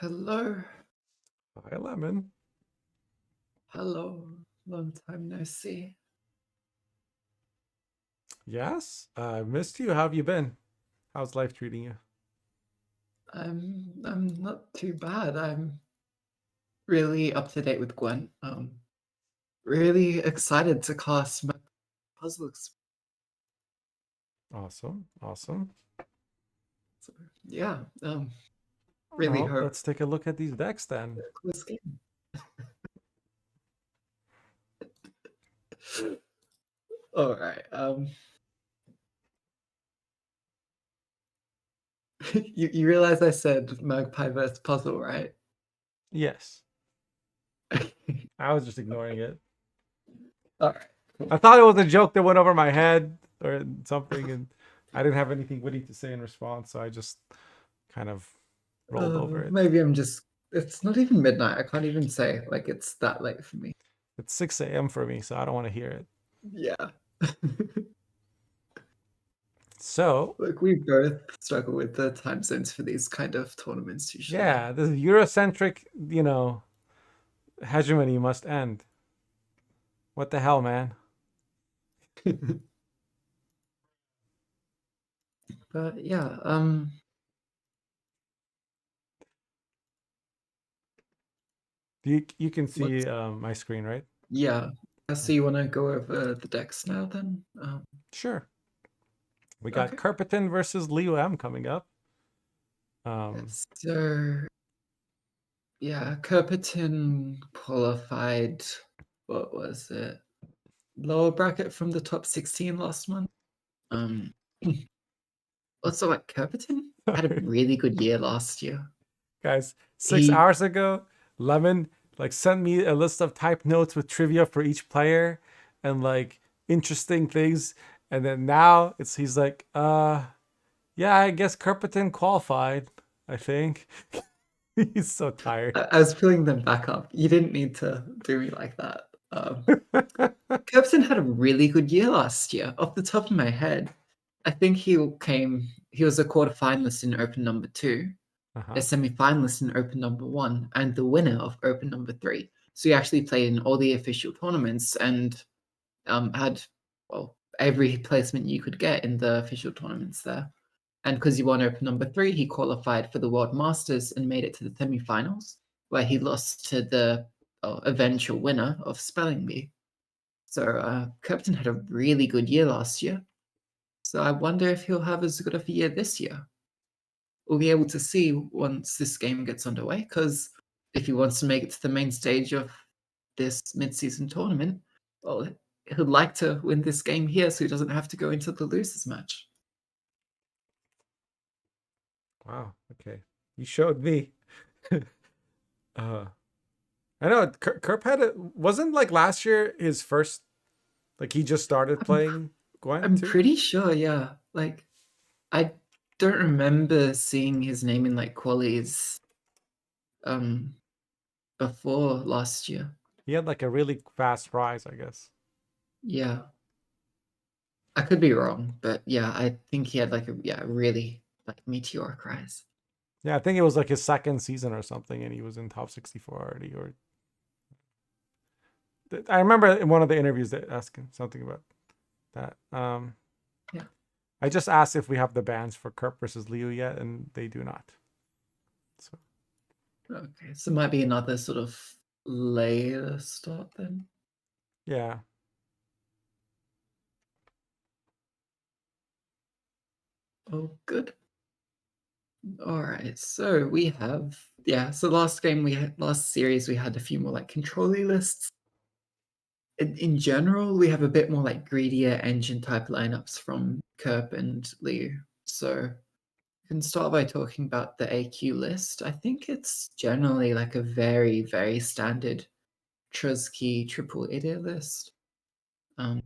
Hello, Hi, Lemon. hello. Long time no see. Yes, I missed you. How have you been? How's life treating you? I'm not too bad. I'm really up to date with Gwent. Really excited to cast my puzzles. Awesome, awesome. So, yeah, really Well, hope let's take a look at these decks then. this game. All right. You realize I said Magpie versus puzzle, right? Yes, I was just ignoring it. All right. I thought it was a joke that went over my head or something, and I didn't have anything witty to say in response, so I just kind of rolled over it. Maybe I'm just. It's not even midnight. I can't even say like it's that late for me. It's 6 a.m. for me, so I don't want to hear it. Yeah. So, Look, we both struggle with the time zones for these kind of tournaments usually. yeah, this Eurocentric, hegemony must end. What the hell, man? But yeah, You can let's see my screen, right? yeah. So you want to go over the decks now then? Sure. We got Okay. Kerpeten versus Liu M coming up. Um, Yes. So yeah, Kerpeten qualified. What was it? Lower bracket from the top 16 last month. Um, also like Kerpeten had a sorry, really good year last year. guys. Six He hours ago, Lemon sent me a list of type notes with trivia for each player and interesting things. And then now he's like, yeah, I guess Kerpeten qualified. I think he's so tired. I was pulling them back up. You didn't need to do me like that. Kerpten had a really good year last year. Off the top of my head, I think he was a quarterfinalist in Open number 2, a Uh-huh. semi-finalist in Open number 1, and the winner of Open number 3. So he actually played in all the official tournaments and had every placement you could get in the official tournaments there. And because he won Open number 3, he qualified for the World Masters and made it to the semi-finals, where he lost to the eventual winner of Spelling Bee. So Kerpten had a really good year last year. So I wonder if he'll have as good of a year this year. We'll be able to see once this game gets underway, because if he wants to make it to the main stage of this mid-season tournament, well, he'd like to win this game here so he doesn't have to go into the losers match. Wow. Okay. You showed me. I know Kerp wasn't last year his first. He just started I'm, playing Gwent I'm too. pretty sure, yeah. Like, I don't remember seeing his name in like qualies um before last year. He had a really fast rise, I guess. Yeah. I could be wrong, but yeah, I think he had really meteoric rise. Yeah, I think it was his second season or something, and he was in top 64 already. Or I remember in one of the interviews that asking something about that. Yeah. I just asked if we have the bans for Kerp versus Liu yet, and they do not. So Okay. So it might be another sort of later start then. yeah, Oh, good. All right. So we have So last series we had a few more like controlly lists. In general, we have a bit more like greedier engine type lineups from Kerp and Liu. So we can start by talking about the AQ list. I think it's generally like a very, very standard Trusky triple idiot list. Um,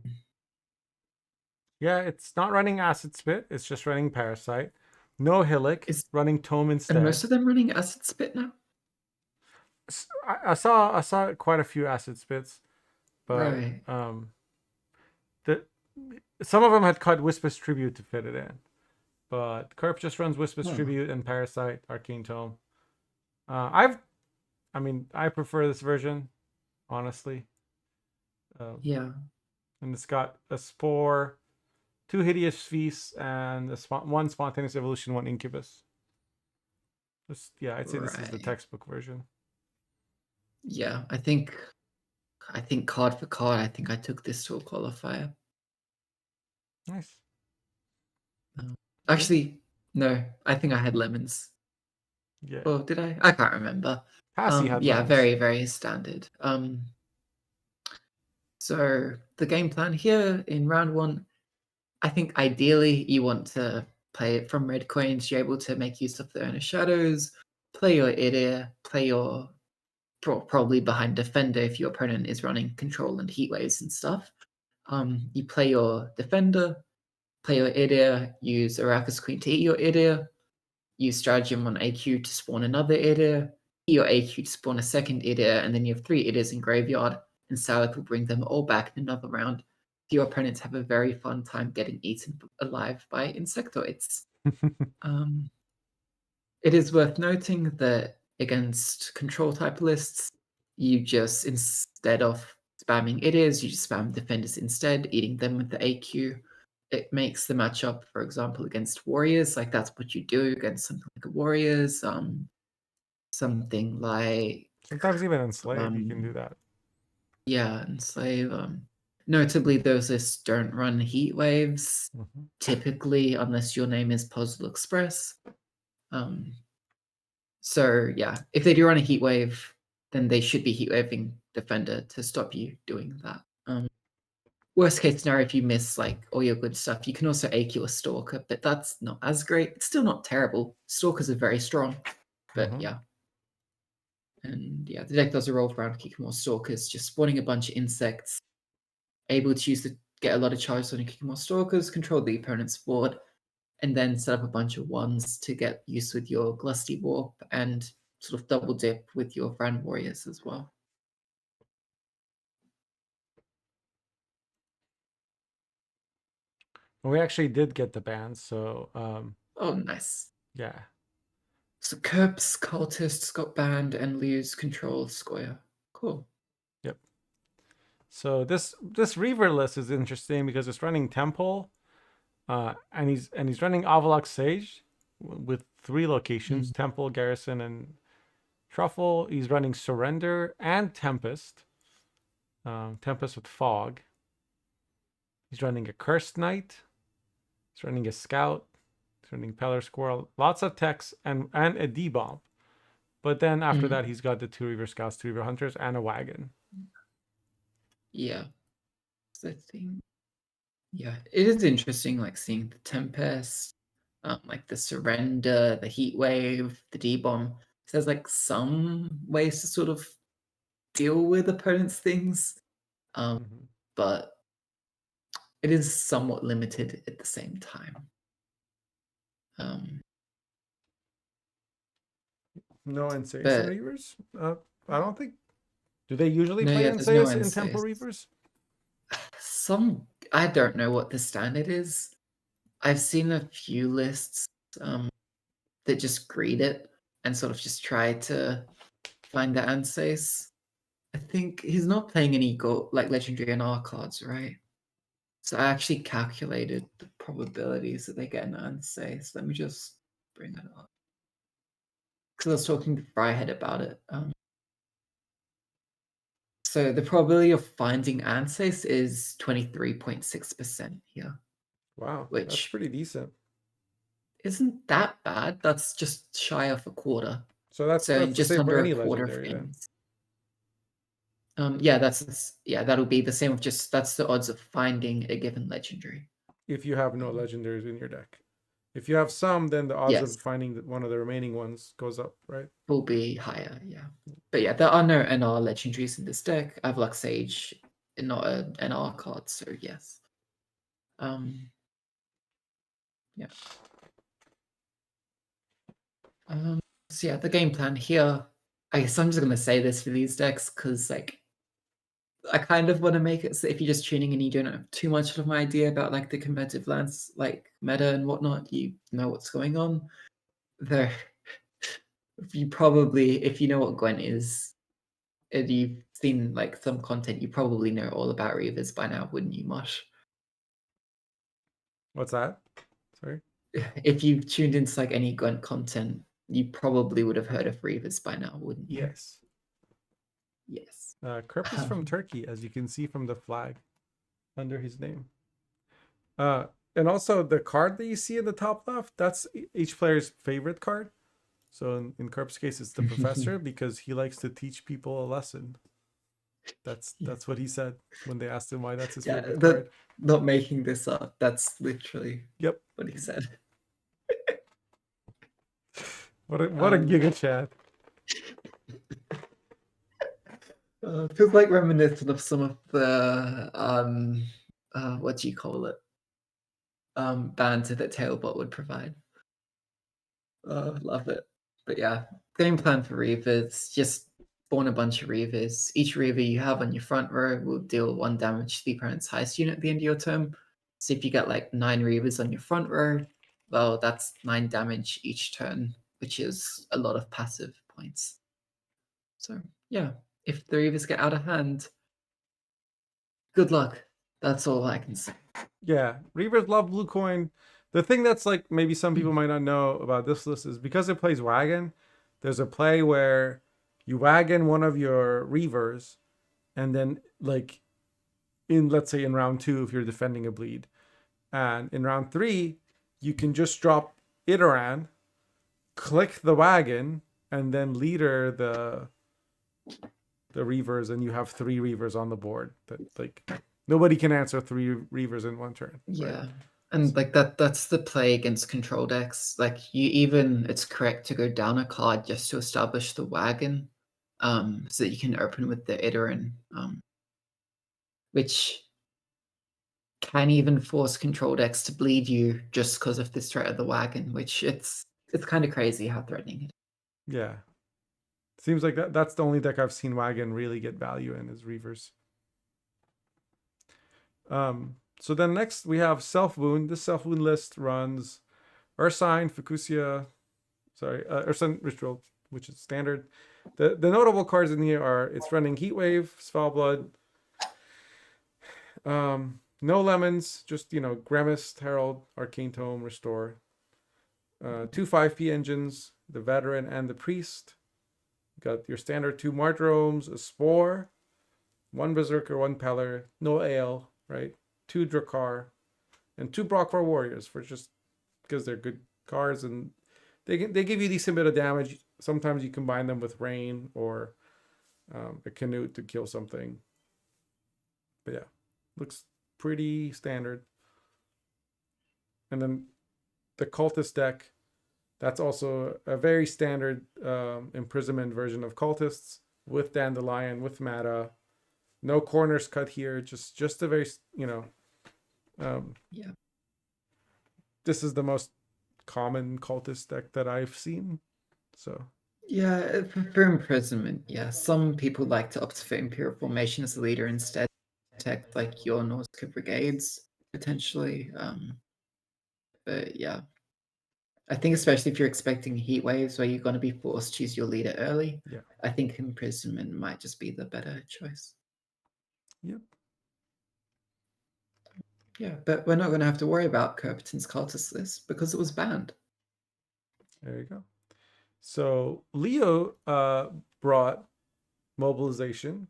yeah, it's not running Acid Spit. It's just running Parasite. No Hillick, is running Tome and most instead. of them running Acid Spit now? I saw quite a few Acid Spits, but Right. the some of them had cut Whisper's Tribute to fit it in. But Kerp just runs Whisper's Oh, Tribute and Parasite, Arcane Tome. I prefer this version, honestly. Yeah. And it's got a spore, 2 hideous feasts, and one spontaneous evolution, 1 incubus. Yeah, I'd say this is the Right. textbook version. Yeah, I think card for card, I think I took this to a qualifier. Nice. Actually, no, I think I had lemons. Yeah. Or did I? I can't remember. Passy had Yeah, lemons. very, very standard. So the game plan here in round 1, I think ideally you want to play it from red coins. You're able to make use of the Owner Shadows, play your Idir, play your probably behind Defender if your opponent is running Control and Heat Waves and stuff. You play your Defender, play your Idir, use Arrakis Queen to eat your Idir, use Stratagem on AQ to spawn another Idir, eat your AQ to spawn a second Idir, and then you have 3 Idirs in Graveyard, and Salad will bring them all back in another round. Your opponents have a very fun time getting eaten alive by insectoids. It is worth noting that against control type lists, you just, instead of spamming Idirs, you just spam defenders instead, eating them with the AQ. It makes the matchup, for example, against warriors, like that's what you do against something like warriors, something like Sometimes even enslave, you can do that. yeah, enslave. Notably, those lists don't run heat waves typically, unless your name is Puzzle Express. So yeah, if they do run a heat wave, then they should be heat waving defender to stop you doing that. Worst case scenario, if you miss like all your good stuff, you can also AQ a Stalker, but that's not as great. It's still not terrible. Stalkers are very strong, but yeah. And yeah, the deck does a roll around kicking more Stalkers, just spawning a bunch of insects, able to get a lot of charges on your kicking more Stalkers, control the opponent's board, and then set up a bunch of ones to get used with your Glusty Warp and sort of double dip with your Friend Warriors as well. We actually did get the bans, so Oh, nice. yeah. So Kerps, Cultists got banned and lose control of Square. Cool. Yep. So this Reaver list is interesting because it's running Temple, and he's running Avalok Sage with 3 locations: Temple, Garrison, and Truffle. He's running Surrender and Tempest. Tempest with Fog. He's running a Cursed Knight. He's running a Scout. He's running Peller Squirrel. Lots of techs and a D-Bomb. But then after that, he's got the 2 Reaver Scouts, 2 Reaver Hunters, and a Wagon. Yeah. So I think, yeah, it is interesting, like seeing the Tempest, like the Surrender, the Heat Wave, the D-Bomb. So there's like some ways to sort of deal with opponents' things, but it is somewhat limited at the same time. No Ensace But in Reavers? I don't think. Do they usually no, play yeah, there's no Ensace in Ensace. Temple Reavers? I don't know what the standard is. I've seen a few lists that just greet it and sort of just try to find the Ansace. I think he's not playing any legendary NR cards, right? So I actually calculated the probabilities that they get an Ansace. Let me just bring that up. Because I was talking to Fryhead about it. So the probability of finding Ansace is 23.6% here. Wow, that's Which pretty decent. isn't that bad. That's just shy of a quarter. So that's the just same for under any a quarter legendary then. things. Yeah, that'll be the same. That's the odds of finding a given legendary. If you have no legendaries in your deck. If you have some, then the odds of finding one of the remaining ones goes up, right? Will be higher, yeah. But yeah, there are no NR legendaries in this deck. I have Lux Sage, not an NR card, so yes. Yeah. So yeah, the game plan here. I guess I'm just gonna say this for these decks because like I kind of want to make it so if you're just tuning in, you don't have too much of an idea about like the competitive lands, like meta and whatnot. You know what's going on. There, if you know what Gwent is, and you've seen like some content, you probably know all about Reavers by now, wouldn't you, Mosh? What's that? Sorry. If you've tuned into like any Gwent content, you probably would have heard of Reavers by now, wouldn't you? Yes. Yes. Kerp is from Turkey, as you can see from the flag under his name. And also the card that you see in the top left, that's each player's favorite card. So in Kerp's case, it's the professor because he likes to teach people a lesson. That's what he said when they asked him why that's his favorite card. Not making this up. That's literally what he said. What a giga chat. Feels like reminiscent of some of the what do you call it? Banter that Tailbot would provide. Love it. But yeah, game plan for Reavers, just spawn a bunch of Reavers. Each Reaver you have on your front row will deal 1 damage to the opponent's highest unit at the end of your turn. So if you get like 9 Reavers on your front row, well, that's 9 damage each turn, which is a lot of passive points. So yeah, if the Reavers get out of hand, good luck. That's all I can say. Yeah, Reavers love blue coin. The thing that's like maybe some people might not know about this list is because it plays wagon, there's a play where you wagon one of your Reavers, and then like let's say in round 2 if you're defending a bleed, and in round 3 you can just drop Iteran, click the wagon, and then leader the Reavers, and you have 3 Reavers on the board. That like nobody can answer 3 Reavers in one turn. Yeah. Right? And like that's the play against control decks. Like it's correct to go down a card just to establish the wagon, so that you can open with the Iteran, which can even force control decks to bleed you just because of this threat of the wagon, which it's kind of crazy how threatening it is. Yeah. Seems like that's the only deck I've seen wagon really get value in is Reavers. So then next we have Self Wound. This Self Wound list runs Ursine, Fukusia, Ursine Ritual, which is standard. The notable cards in here are it's running Heatwave, Svalblood, no lemons, just Grimmist, Herald, Arcane Tome, Restore. 2 5P engines, the Veteran and the Priest. You got your standard 2 Martyromes, a Spore, 1 Berserker, 1 Peller, no Ale, right? 2 Drakkar, and 2 Brockvar Warriors for just because they're good cards and they give you a decent bit of damage. Sometimes you combine them with Rain or a Canute to kill something. But yeah, looks pretty standard. And then the Cultist deck, that's also a very standard imprisonment version of Cultists with Dandelion, with Mata. No corners cut here, just a very, Yeah. This is the most common Cultist deck that I've seen. So Yeah, for imprisonment, yeah. Some people like to opt for Imperial Formation as a leader instead. Tech like your Nausicaa Brigades, potentially. But yeah. I think especially if you're expecting heat waves where you're going to be forced to choose your leader early, yeah. I think imprisonment might just be the better choice. Yep. Yeah, but we're not going to have to worry about Kerpeten's cultist list because it was banned. There you go. So Leo brought Mobilization,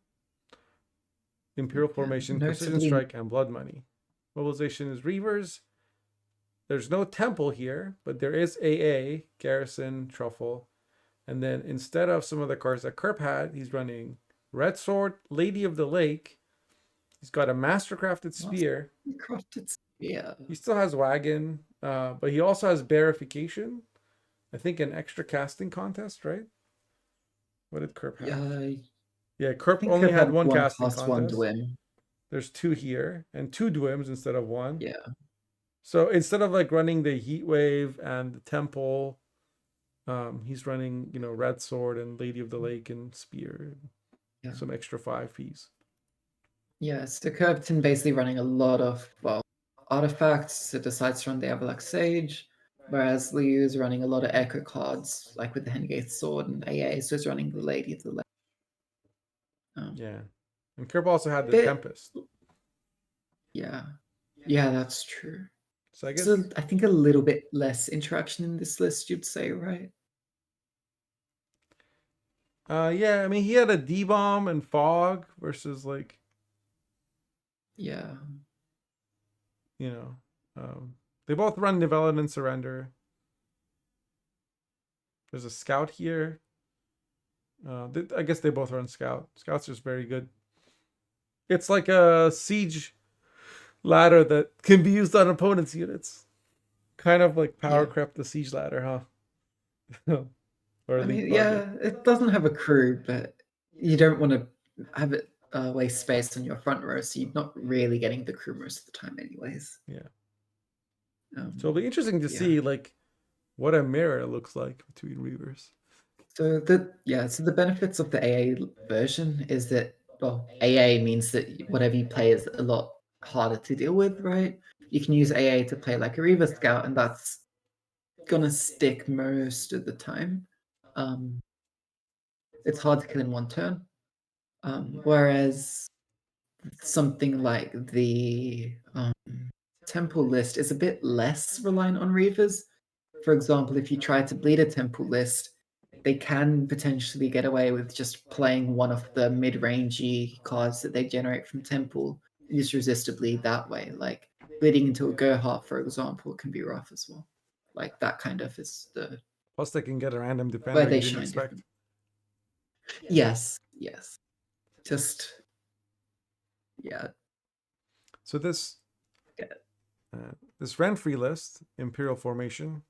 Imperial Formation, Precision Strike, and Blood Money. Mobilization is Reavers. There's no Temple here, but there is AA, Garrison, Truffle. And then instead of some of the cards that Kerp had, he's running Red Sword, Lady of the Lake. He's got a Mastercrafted Spear. He still has Wagon, but he also has Bearification. I think an extra casting contest, right? What did Kerp have? Yeah, Kerp only had 1 casting contest. 1 Dwim. There's 2 here, and 2 Dwims instead of 1. Yeah. So instead of like running the Heat Wave and the Temple, he's running, Red Sword and Lady of the Lake and Spear, and some extra 5Ps. Yeah, so Kerpeten basically running a lot of artifacts. It decides to run the Everlock Sage, Whereas Liu is running a lot of echo cards, like with the Hengate's Sword and AA, so it's running the Lady of the Lake. Yeah. And Kerp also had the Bit, Tempest. yeah. Yeah, that's true. So I guess So I think a little bit less interaction in this list, you'd say, right? yeah, I mean he had a D-bomb and fog versus like, Yeah. you know, they both run Develop and Surrender. There's a Scout here. I guess they both run Scout. Scout's just very good. It's like a siege ladder that can be used on opponents' units. Kind of like power crept the siege ladder, huh? Or I mean, leapfrog it. yeah, it doesn't have a crew, but you don't want to have it waste space on your front row, so you're not really getting the crew most of the time, anyways. Yeah. So it'll be interesting to yeah. see like what a mirror looks like between Reavers. So the benefits of the AA version is that, well, AA means that whatever you play is a lot harder to deal with, right? You can use AA to play like a Reaver Scout, and that's gonna stick most of the time. It's hard to kill in one turn. Whereas something like the temple list is a bit less reliant on Reavers. For example, if you try to bleed a temple list, they can potentially get away with just playing one of the mid-rangey cards that they generate from temple and just resist a bleed that way. Like bleeding into a Gerhardt, for example, can be rough as well. Like that kind of is the Plus, they can get a random where defender they you didn't shine expect. different. Yes. Just yeah. So this Yeah. this Renfrey list, Imperial Formation,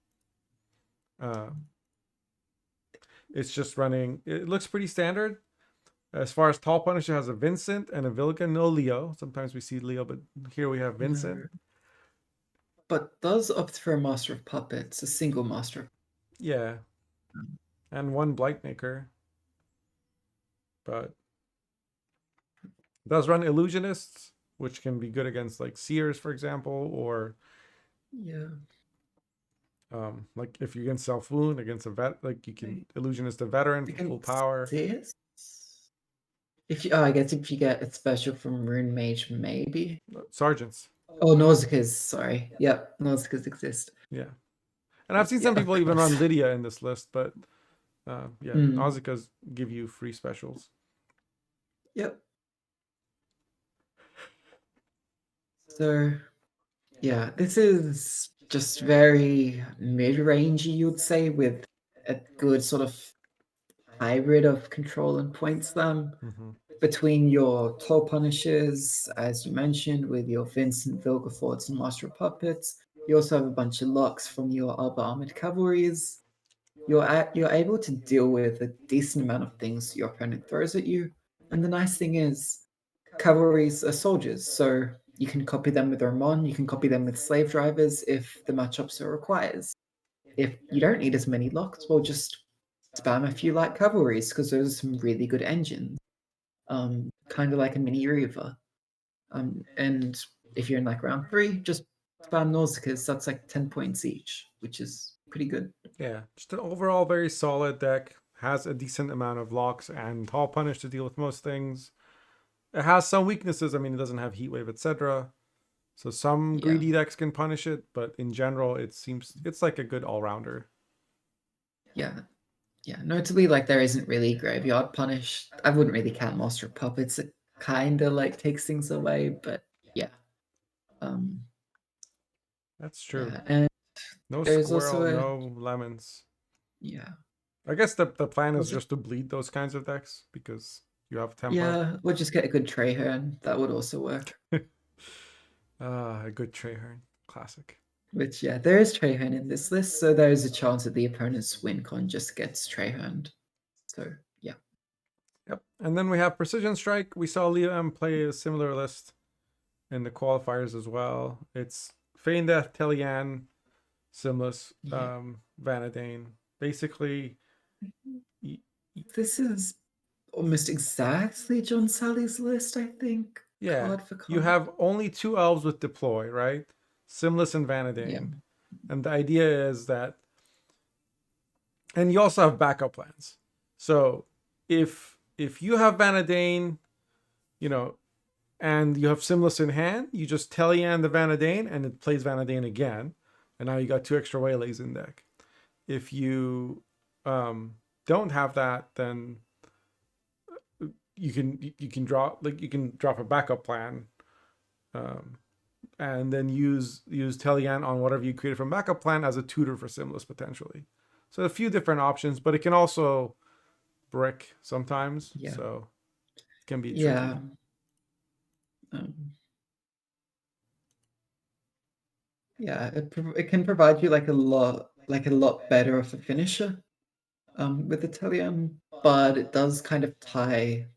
it's just running. It looks pretty standard. As far as Tall Punisher has a Vincent and a Villigan, no Leo. Sometimes we see Leo, but here we have Vincent. No. But does opt for a Master of Puppets, a single Master. Yeah. And one Blightmaker. But does run Illusionists, which can be good against like Seers, for example, or yeah. Like if you can self wound against a vet, like you can Illusionist a veteran for full power. If I guess if you get a special from Rune Mage, maybe. Sergeants. Oh, Nausicaas, sorry. Yep, Nausicaas exist. Yeah. And I've seen some people even run Lydia in this list, but yeah, Nausicaas give you free specials. Yep. So, yeah, this is just very mid-rangey, you'd say, with a good sort of hybrid of control and point slam between your Tall Punishers, as you mentioned, with your Vincent, Vilgefortz, and Master of Puppets. You also have a bunch of locks from your Alba Armored Cavalries. You're able to deal with a decent amount of things your opponent throws at you. And the nice thing is, cavalries are soldiers, so you can copy them with Ramon, you can copy them with slave drivers if the matchup so requires. If you don't need as many locks, well, just spam a few light cavalries because those are some really good engines. Kind of like a mini Reaver. And if you're in like round 3, just spam Nausicaas. That's like 10 points each, which is pretty good. Yeah, just an overall very solid deck. Has a decent amount of locks and Tall Punish to deal with most things. It has some weaknesses. I mean, it doesn't have Heatwave, etc. So some greedy decks can punish it, but in general, it's like a good all-rounder. Yeah. Notably, like there isn't really Graveyard Punish. I wouldn't really count Master of Puppets. It kind of like takes things away, but yeah. That's true. Yeah, and no there's Squirrel, also no Lemons. Yeah. I guess the plan is just to bleed those kinds of decks because you have tempo. Yeah, we'll just get a good Traherne. That would also work. A good Traherne. Classic. Which, yeah, there is Traherne in this list, so there is a chance that the opponent's win con just gets Traherned. So, yeah. Yep. And then we have Precision Strike. We saw Liam play a similar list in the qualifiers as well. It's Feign Death, Telian, Simless, Vanadane. Basically, this is almost exactly John Sally's list, I think. Yeah. Card for card. You have only 2 elves with deploy, right? Simless and Vanadane. And the idea is that, and you also have backup plans. So if you have Vanadane, you know, and you have Simless in hand, you just Telean the Vanadane and it plays Vanadane again. And now you got 2 extra Waylays in deck. If you don't have that, then you can drop a backup plan, um, and then use Telean on whatever you created from backup plan as a tutor for Simless potentially. So a few different options, but it can also brick sometimes, Yeah. so it can be Yeah. tricky. Yeah, it can provide you like a lot better of a finisher with Italian, but it does kind of tie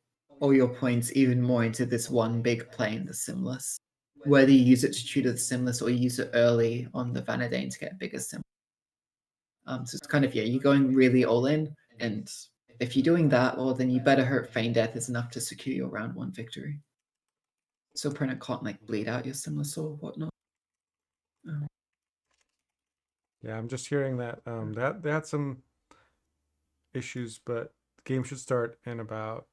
all your points even more into this one big play in the Simless. Whether you use it to tutor the Simless or you use it early on the Vanadane to get a bigger Sim. So it's kind of, yeah, you're going really all in, and if you're doing that, well, then you better hope Feign Death is enough to secure your round 1 victory. So opponent can't like bleed out your Simless or whatnot. Yeah, I'm just hearing that that they had some issues, but the game should start in about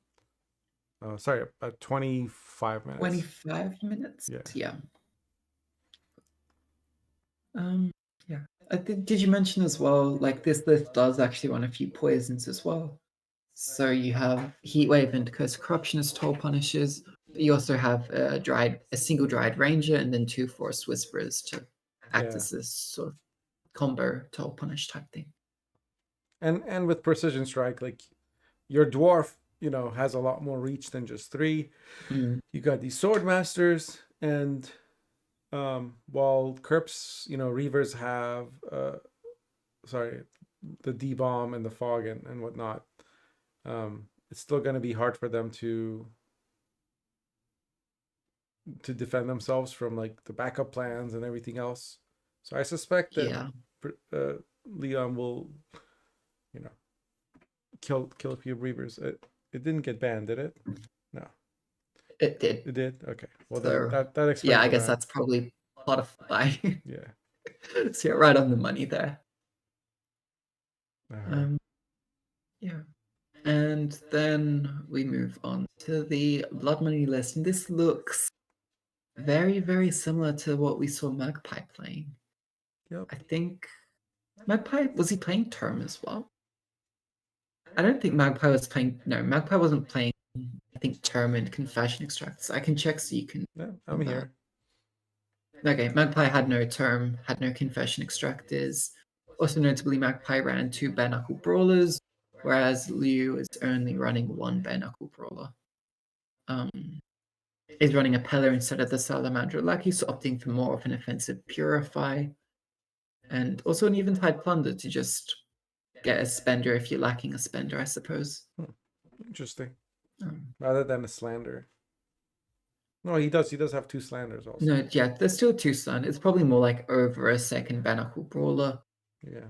25 minutes. 25 minutes? Yeah. Yeah. Yeah. Did you mention as well, like this list does actually run a few poisons as well. So you have Heatwave and Curse of Corruption as toll punishes. But you also have a single dried ranger and then 2 forest whisperers to act Yeah. as this sort of combo toll punish type thing. And with precision strike, like your dwarf, has a lot more reach than just 3. You got these sword masters, and while Kerps, Reavers have the D-bomb and the fog and whatnot, it's still going to be hard for them to defend themselves from like the backup plans and everything else. So I suspect that Leon will, kill a few Reavers. It didn't get banned, did it? No. It did. It did? Okay. Well, So, then that explains. Yeah, I guess that's probably part of why. Yeah. So you're right on the money there. Uh-huh. Yeah. And then we move on to the Blood Money list. And this looks very, very similar to what we saw Magpie playing. Yep. I think Magpie, was he playing Term as well? I don't think Magpie was playing, no, Magpie wasn't playing, I think, Term and Confession Extracts. I can check so you can. Yeah, I'm here. Okay, Magpie had no Term, had no Confession Extractors. Also notably, Magpie ran 2 Bare Knuckle Brawlers, whereas Liu is only running 1 Bare Knuckle Brawler. Is running a Peller instead of the Salamander Lucky, so opting for more of an offensive Purify. And also an Eventide Plunder to just get a spender if you're lacking a spender, I suppose. Interesting. Rather than a slander. No, he does have 2 slanders also. No, yeah, there's still 2 slander. It's probably more like over a second Bare Knuckle Brawler. Yeah.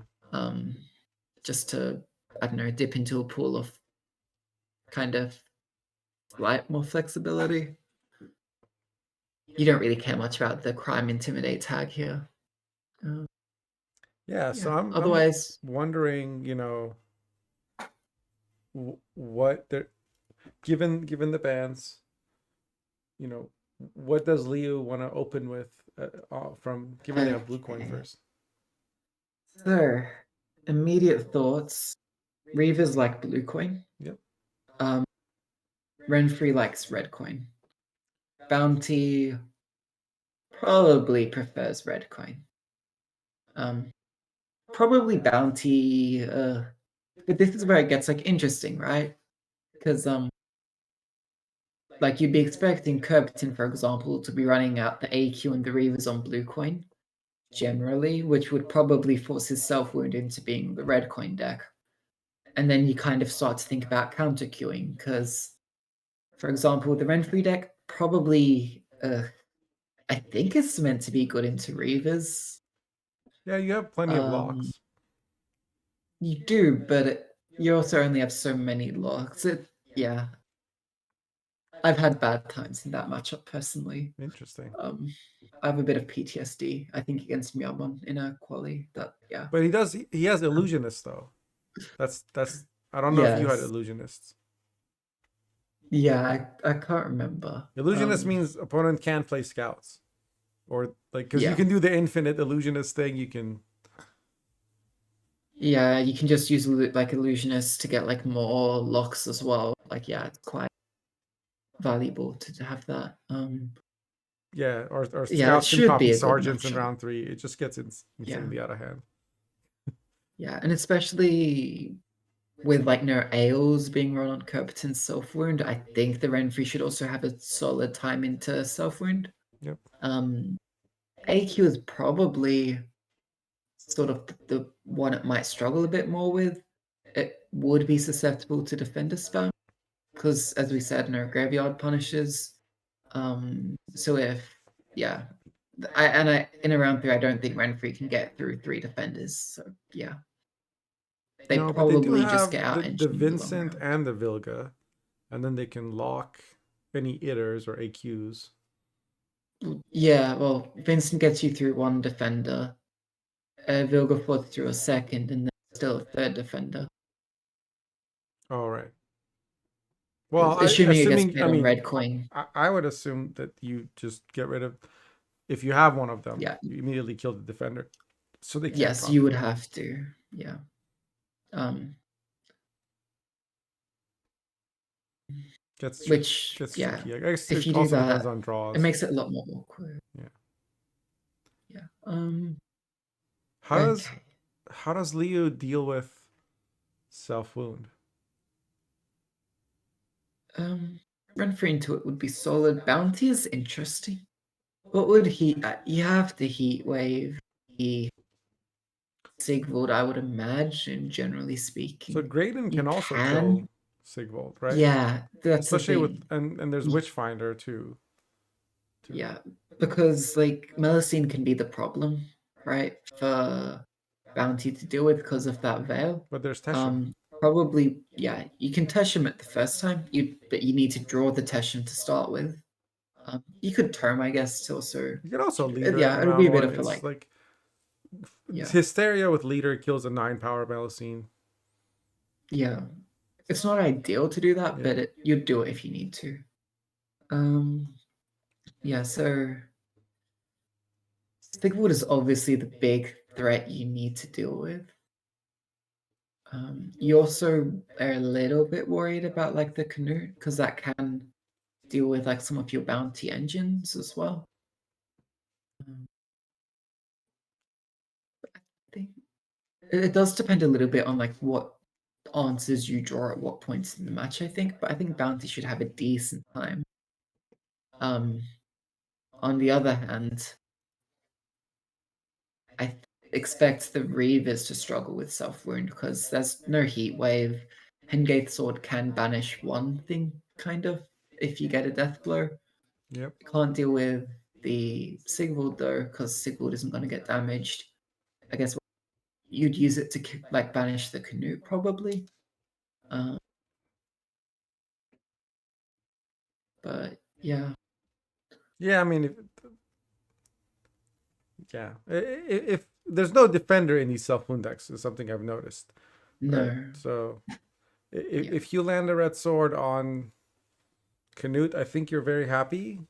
Just to, I don't know, dip into a pool of kind of slight more flexibility. You don't really care much about the crime intimidate tag here. So I'm otherwise wondering, what they're given the bans, what does Leo want to open with from given they have blue coin first? So, immediate thoughts. Reavers like blue coin. Yep. Renfrey likes red coin. Bounty probably prefers red coin. Probably Bounty, but this is where it gets like interesting, right? Because like you'd be expecting Kerpeten, for example, to be running out the AQ and the Reavers on blue coin, generally, which would probably force his self wound into being the red coin deck. And then you kind of start to think about counter queuing, because, for example, the Renfrey deck probably, I think it's meant to be good into Reavers. Yeah, you have plenty of locks. You do, but you also only have so many locks. Yeah. I've had bad times in that matchup personally. Interesting. I have a bit of PTSD, I think, against Miamon in a quali. That yeah. But he has illusionists though. That's I don't know if you had Yes. illusionists. Yeah, I can't remember. Illusionist means opponent can't play scouts. Or like because you Yeah. can do the infinite illusionist thing, you can Yeah, you can just use like illusionists to get like more locks as well. Like yeah, it's quite valuable to have that. yeah, or Yeah, it scouts can should copy be a good sergeants in matchup. round 3. It just gets Yeah. insanely out of hand. Yeah, and especially with like no Ails being run on Kerpeten's Self Wound, I think the Renfrey should also have a solid time into Self Wound. Yep. AQ is probably sort of the one it might struggle a bit more with. It would be susceptible to defender spam because, as we said, no graveyard punishes. So if yeah, I in a round 3, I don't think Renfrey can get through 3 defenders. So yeah, they No, but they do probably just have get out the engineered in the long Vincent round. and the Vilga, and then they can lock any itters or AQs. Yeah, well, Vincent gets you through 1 defender, Vilgefortz through a second, and then still a 3rd defender. All right. Well, Assuming it gets assuming played on red coin. I would assume that you just get rid of if you have one of them, Yeah. you immediately kill the defender, so they can't. Yes, you would have to. Yeah. Which Gets yeah, tricky. I guess if you it do also depends that, on draws. it makes it a lot more awkward. Yeah. Yeah. How Okay. does Leo deal with self wound? Renfrey into it would be solid. Bounty is interesting. What would he? You have the heat wave. The Sigvald, I would imagine, generally speaking. So Graydon You can also can. kill Sigvald, right? Yeah, that's the Especially with thing. and there's Witchfinder too. Yeah, because like Melusine can be the problem, right? For Bounty to deal with because of that veil. But there's Teshem. Probably, yeah, you can Teshem it the first time, but you need to draw the Teshem to start with. You could Term, I guess, to also. You can also leader it Yeah, in it'll be round a bit 1. of a It's like. like Yeah. Hysteria with leader kills a 9 power Melusine. Yeah, it's not ideal to do that, Yeah. but you'd do it if you need to. Yeah, so Sigvald is obviously the big threat you need to deal with. You also are a little bit worried about like the Canute because that can deal with like some of your bounty engines as well. I think it does depend a little bit on like what answers you draw at what points in the match, I think, but I think bounty should have a decent time. On the other hand, I expect the Reavers to struggle with self wound because there's no heat wave. Hengaith Sword can banish one thing, kind of, if you get a death blow. Yep. Can't deal with the Sigvald though, because Sigvald isn't going to get damaged. I guess you'd use it to like banish the Canute probably. But yeah. Yeah, I mean, if there's no defender in these self wound decks, is something I've noticed. No. Right? So if you land a red sword on Canute, I think you're very happy.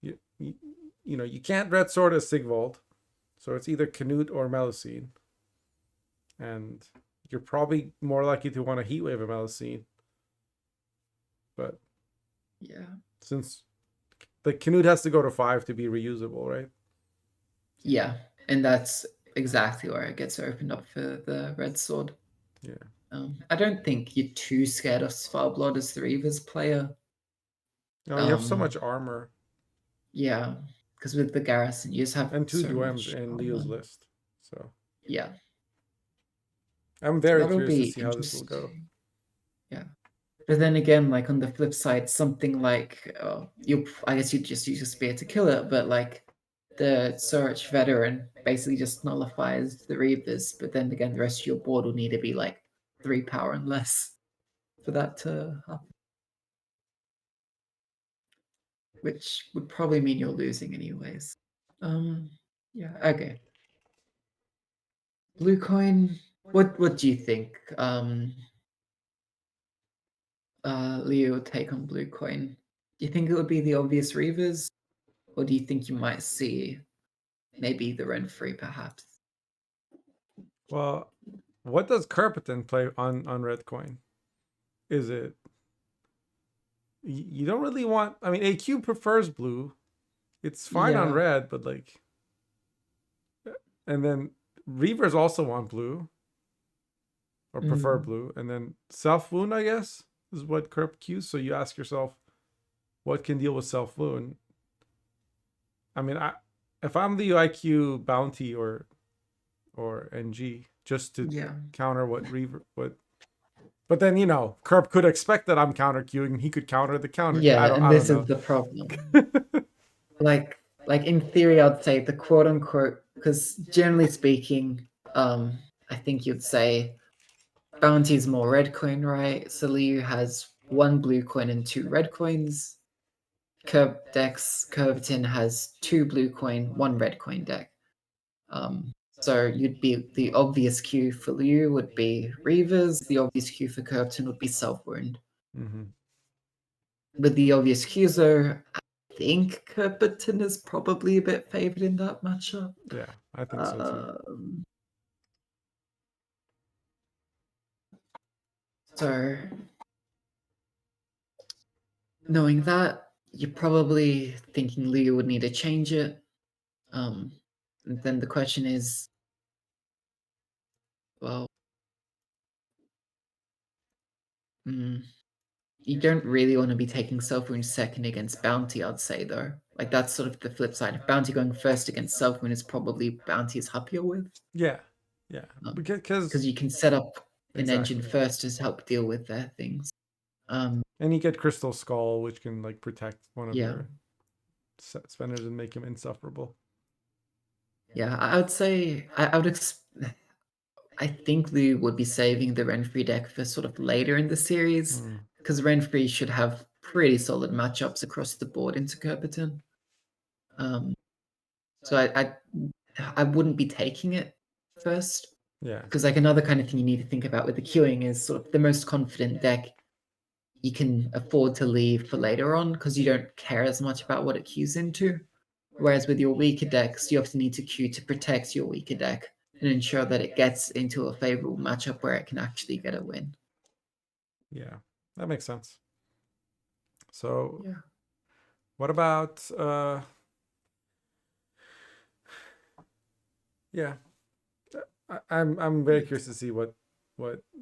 You can't red sword a Sigvald, so it's either Canute or Melusine, and you're probably more likely to want to heatwave a Melusine. But yeah, since the Canute has to go to 5 to be reusable, right? Yeah, and that's exactly where it gets opened up for the red sword. Yeah. I don't think you're too scared of Svarblood as the Reavers player. No, you have so much armor. Yeah, because with the Garrison, you just have and 2 so Dwems much in Leo's armor. list. So Yeah, I'm very that'll curious to be see how this will go. Yeah, but then again, like on the flip side, something like I guess you'd just use a spear to kill it, but like the Search Veteran basically just nullifies the Reavers. But then again, the rest of your board will need to be like 3 power and less for that to happen. which would probably mean you're losing anyways. Yeah, okay. Blue coin. What do you think? Leo take on blue coin. Do you think it would be the obvious Reavers, or do you think you might see maybe the Renfrey perhaps? Well, what does Kerpeten play on red coin? Is it you don't really want? I mean, AQ prefers blue. It's fine on Yeah. red, but like, and then Reavers also want blue or prefer blue, and then self wound, I guess, is what Kerp cues. So you ask yourself, what can deal with self wound? I mean, if I'm the IQ bounty or NG, just to Yeah. counter what Reaver what. But then Kerp could expect that I'm counter queuing, and he could counter the counter. Yeah, I and don't this know. is the problem. like in theory, I'd say the quote unquote, because generally speaking, I think you'd say bounty's more red coin, right? So Liu has 1 blue coin and 2 red coins. Kerpeten has 2 blue coin, 1 red coin deck. So you'd be the obvious queue for Liu would be Reavers, the obvious queue for Kerpeten would be Self Wound. Mm-hmm. With the obvious cues though, I think Kerpeten is probably a bit favored in that matchup. Yeah, I think so too. So knowing that, you're probably thinking Liu would need to change it. And then the question is, well, you don't really want to be taking Self Wound second against Bounty, I'd say, though. Like, that's sort of the flip side. If Bounty going first against Self Wound is probably Bounty is happier with. Yeah. Because you can set up an engine Exactly. first to help deal with their things. And you get Crystal Skull, which can like protect one of Yeah. your spenders and make him insufferable. Yeah, I would say I think Lou would be saving the Renfrey deck for sort of later in the series, because Renfrey should have pretty solid matchups across the board into Kerpeten. So I wouldn't be taking it first. Yeah. Because like another kind of thing you need to think about with the queuing is sort of the most confident deck you can afford to leave for later on, because you don't care as much about what it queues into. Whereas with your weaker decks, you often need to queue to protect your weaker deck and ensure that it gets into a favorable matchup where it can actually get a win. Yeah, that makes sense. So, yeah. What about yeah, I'm very curious to see what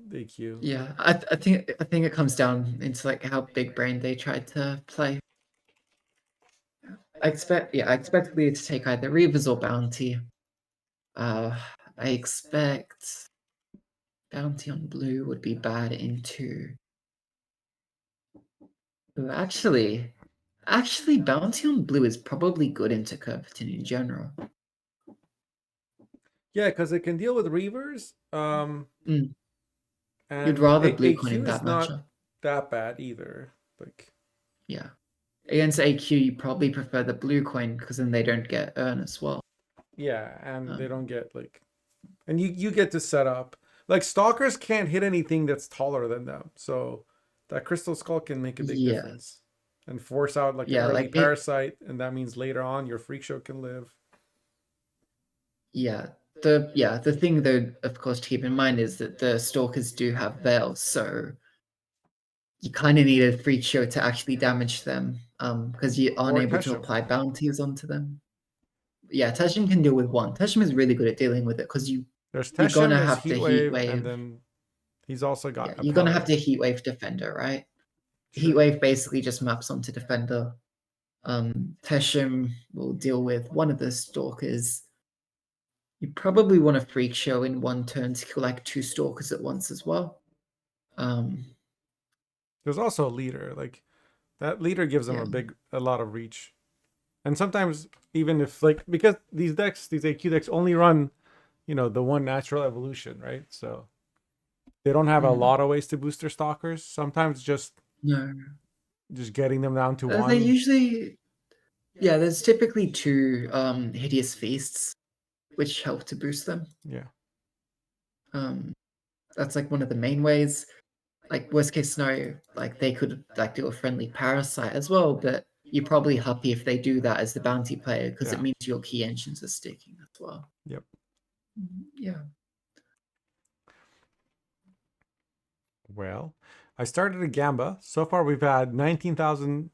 they queue. Yeah, I think it comes down into like how big brain they tried to play. I expect Leo to take either Reavers or Bounty. I expect Bounty on blue would be bad into. Actually, Bounty on blue is probably good into Kerpeten in general. Yeah, because it can deal with Reavers. And You'd rather blue coin AQ in that is not matchup. that bad either. Like, yeah, against AQ, you probably prefer the blue coin because then they don't get earn as well. Yeah, and they don't get like, and you get to set up. Like stalkers can't hit anything that's taller than them, so that Crystal Skull can make a big difference and force out like an early parasite, and that means later on your freak show can live. Yeah, the thing though, of course, to keep in mind is that the stalkers do have veils, so you kind of need a freak show to actually damage them, because you aren't able to apply bounties onto them. Yeah, Teshim can deal with one. Teshim is really good at dealing with it because you're gonna have to heat wave, and then he's also got. You're gonna have to heat wave defender, right? Sure. Heat wave basically just maps onto defender. Teshim will deal with one of the stalkers. You probably want a freak show in one turn to kill like 2 stalkers at once as well. There's also a leader. Like that leader gives them a lot of reach. And sometimes even if like, because these AQ decks only run, the one natural evolution, right? So they don't have a lot of ways to boost their stalkers. Sometimes just getting them down to 1. They usually Yeah, there's typically 2 hideous feasts, which help to boost them. Yeah. That's like one of the main ways. Like worst case scenario, like they could like do a friendly parasite as well, but you're probably happy if they do that as the bounty player because it Yeah. means your key engines are sticking as well. Yep. Yeah. Well, I started a Gamba. So far, we've had 19,000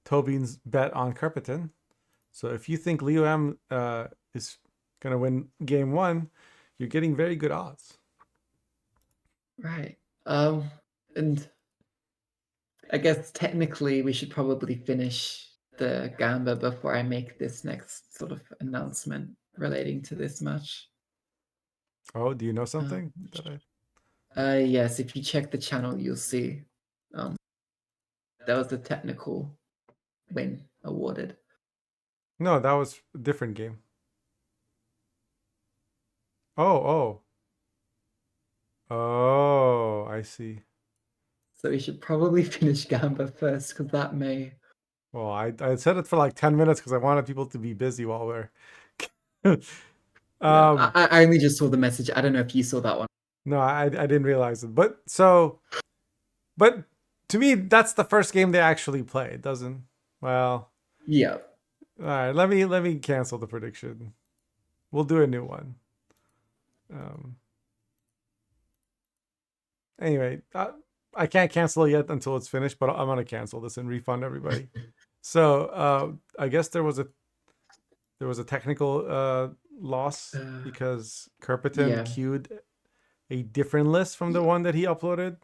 Tobin's bet on Kerpeten. So if you think Leo M is going to win game 1, you're getting very good odds. Right. And I guess technically we should probably finish the Gamba before I make this next sort of announcement relating to this match. Oh, do you know something? Yes, if you check the channel, you'll see there was a technical win awarded. No, that was a different game. Oh. Oh, I see. So we should probably finish Gamba first because that may. Well, I said it for like 10 minutes because I wanted people to be busy while we're. Yeah, I only just saw the message. I don't know if you saw that one. No, I didn't realize it. But to me, that's the first game they actually play. It doesn't. Well. Yeah. All right. Let me cancel the prediction. We'll do a new one. Anyway, I can't cancel it yet until it's finished, but I'm gonna cancel this and refund everybody. So I guess there was a technical loss because Kerpeten queued a different list from the one that he uploaded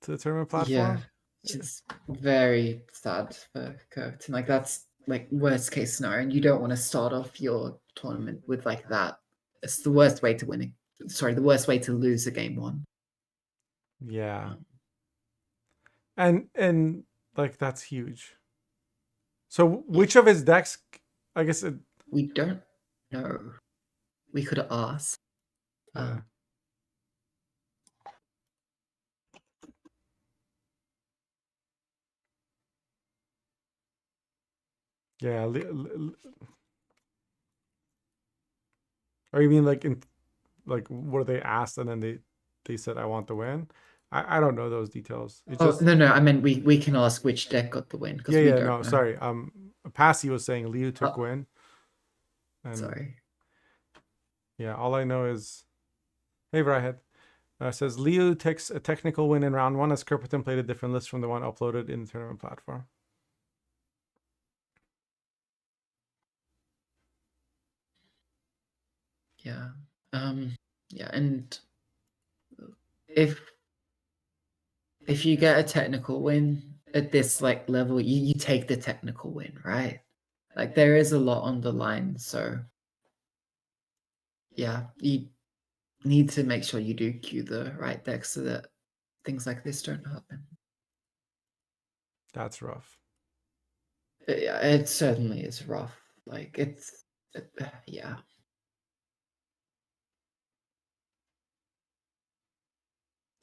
to the tournament platform. Yeah, which is very sad for Kerpeten. Like that's like worst case scenario, and you don't want to start off your tournament with like that. It's the worst way to win it. Sorry, the worst way to lose a game 1. Yeah. And like that's huge. So which of his decks? I guess we don't know. We could ask. Yeah. Yeah. Or you mean like were they asked and then they said I want the win? I don't know those details. No. I mean we can ask which deck got the win because we don't know. Sorry. Passy was saying Liu took win. And sorry. Yeah, all I know is, hey, Vrahid. Says Liu takes a technical win in round 1 as Kerpeten played a different list from the one uploaded in the tournament platform. Yeah. Yeah, and if you get a technical win at this like level, you take the technical win, right? Like there is a lot on the line, so yeah, you need to make sure you do queue the right deck so that things like this don't happen. That's rough. Yeah, it certainly is rough. Like yeah.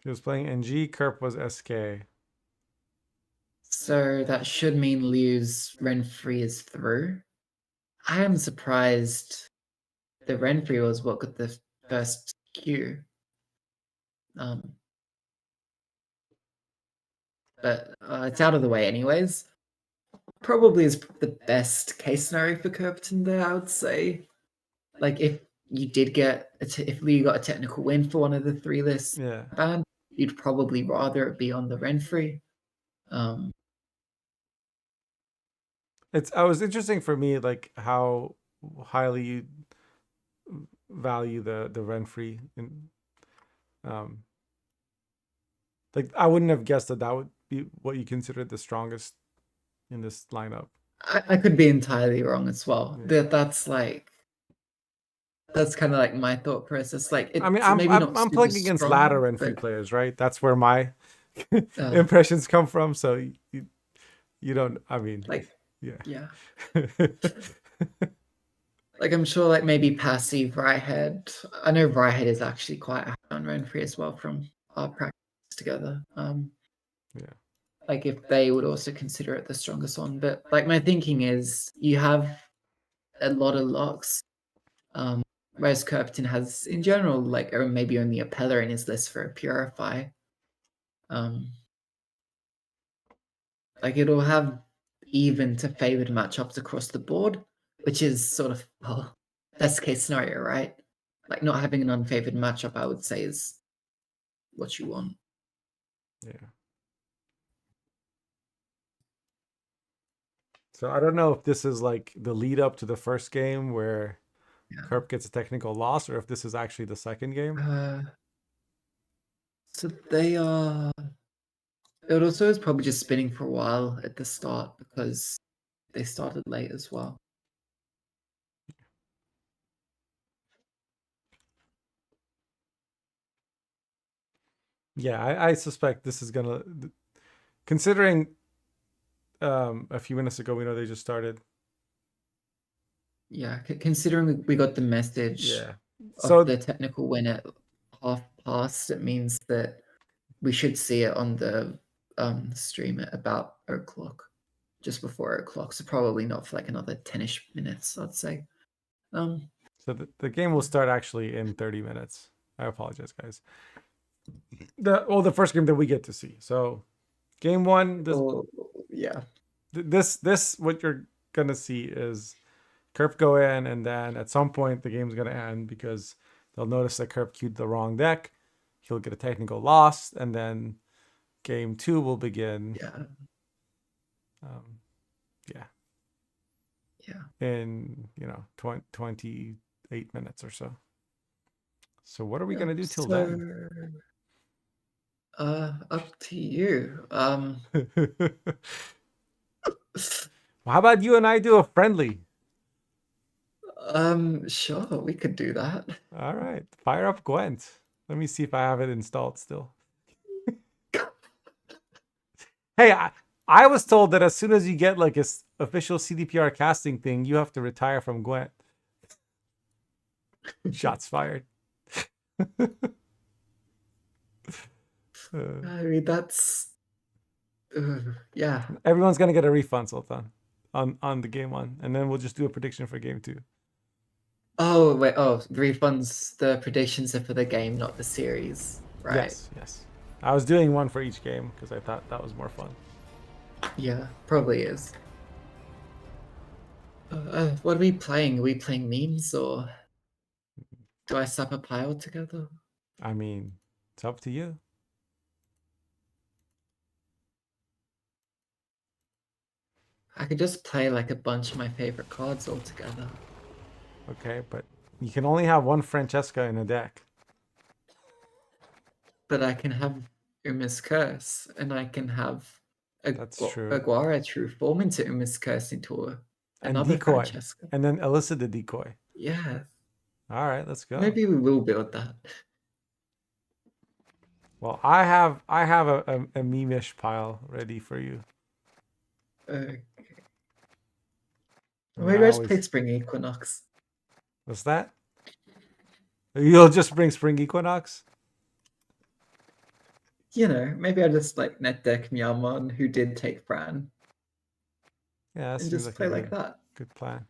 He was playing NG, Kerp was SK. So that should mean Liu's Renfree is through. I am surprised the Renfree was what got the first queue. But it's out of the way anyways. Probably is the best case scenario for Kerpeten there, I would say. Like if you did get if Liu got a technical win for one of the 3 lists, band, you'd probably rather it be on the Renfree. It was interesting for me, like how highly you value the Renfree. Like I wouldn't have guessed that would be what you considered the strongest in this lineup. I could be entirely wrong as well. Yeah. That's kind of like my thought process. Like, I mean, I'm playing against ladder Renfree players, right? That's where my impressions come from. So you don't. I mean, like, yeah. Like I'm sure, like maybe Passy, Vryhead. I know Vryhead is actually quite high on Renfree as well from our practice together. like if they would also consider it the strongest one. But like my thinking is you have a lot of locks. Whereas Kerpeten has in general like or maybe only a Peller in his list for a Purify. Like it'll have even to favored matchups across the board, which is sort of best case scenario, right? Like not having an unfavored matchup, I would say, is what you want. Yeah. So I don't know if this is like the lead up to the first game where Kerp gets a technical loss, or if this is actually the second game. So they are. It also is probably just spinning for a while at the start because they started late as well. Yeah, I suspect this is gonna. Considering a few minutes ago, we know they just started. Yeah, considering we got the message So of the technical win at half past, it means that we should see it on the stream at about o'clock, just before o'clock. So probably not for like another 10ish minutes, I'd say. So the game will start actually in 30 minutes. I apologize, guys. The first game that we get to see. So game one, this what you're gonna see is Kerp go in, and then at some point the game's gonna end because they'll notice that Kerp queued the wrong deck. He'll get a technical loss, and then game two will begin. In 28 minutes or so. So what are we gonna do till then? Up to you. Well, how about you and I do a friendly? Sure, we could do that. All right, fire up Gwent. Let me see if I have it installed still. Hey, I was told that as soon as you get like a official CDPR casting thing, you have to retire from Gwent. Shots fired. I mean, that's yeah. Everyone's gonna get a refund, Sultan, on the game one, and then we'll just do a prediction for game two. Oh wait, the refunds, the predictions are for the game, not the series, right? Yes. I was doing one for each game because I thought that was more fun. Yeah, probably is. What are we playing? Are we playing memes or do I slap a pile together? I mean, it's up to you. I could just play like a bunch of my favorite cards all together. Okay, but you can only have one Francesca in a deck. But I can have Uma's Curse, and I can have That's true. Aguara True Form into Uma's Curse into another decoy. Francesca. And then elicit the decoy. Yeah. All right, let's go. Maybe we will build that. Well, I have a meme-ish pile ready for you. Okay. Maybe I just play Spring Equinox. What's that? You'll just bring Spring Equinox? Maybe I just like net deck Myaman, who did take Fran. Yeah, and just play like that. Good plan.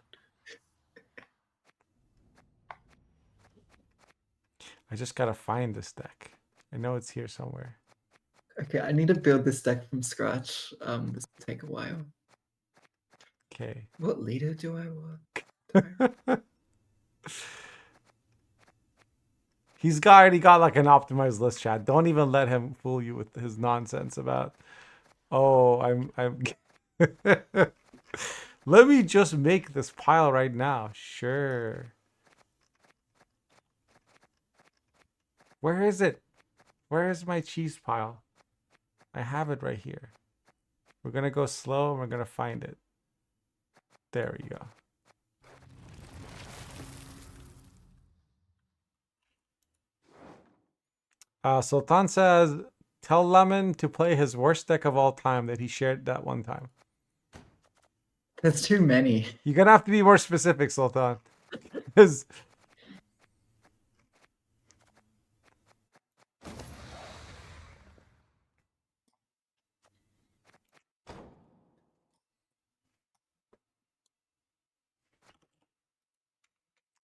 I just gotta find this deck. I know it's here somewhere. Okay, I need to build this deck from scratch. This will take a while. Okay. What leader do I want? He's already got like an optimized list, chat. Don't even let him fool you with his nonsense about, oh, I'm let me just make this pile right now. Sure. Where is it? Where is my cheese pile? I have it right here. We're gonna go slow and we're gonna find it. There we go. Sultan says, tell Lemon to play his worst deck of all time that he shared that one time. That's too many. You're gonna have to be more specific, Sultan. Because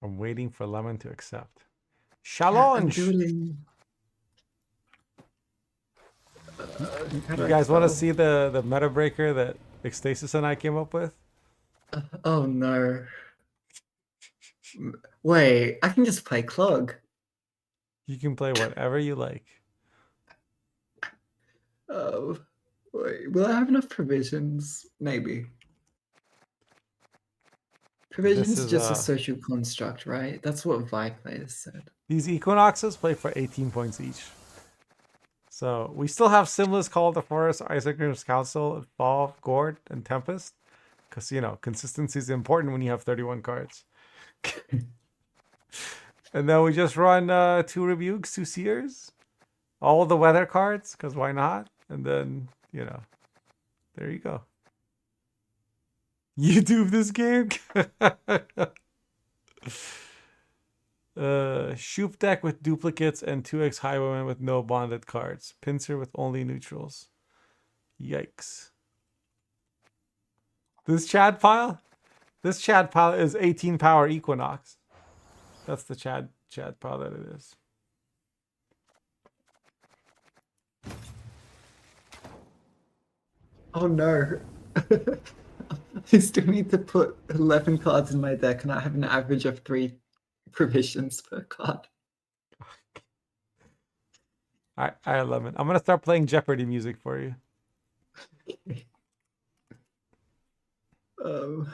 I'm waiting for Lemon to accept. I'm Challenge! doing. How do You I guys want to spell? see the meta breaker that Ecstasis and I came up with? Oh no. Wait, I can just play Clog. You can play whatever you like. Oh, wait, will I have enough provisions? Maybe. This Provisions is is just a social construct, right? That's what Vi players said. these Equinoxes play for 18 points each. So we still have Simla's Call of the Forest, Isochronous Council, Fall, Gourd, and Tempest. Because, you know, consistency is important when you have 31 cards. And then we just run 2 Rebukes, 2 Seers, all the weather cards, because why not? And then, you know, there you go. YouTube this game. Shoop deck with duplicates and 2x Highwayman with no bonded cards. Pincer with only neutrals. Yikes. This Chad pile? This Chad pile is 18 power Equinox. That's the Chad pile that it is. Oh no. I still need to put 11 cards in my deck and I have an average of 3 provisions per card. All right, Lemon. I'm going to start playing Jeopardy music for you. Oh.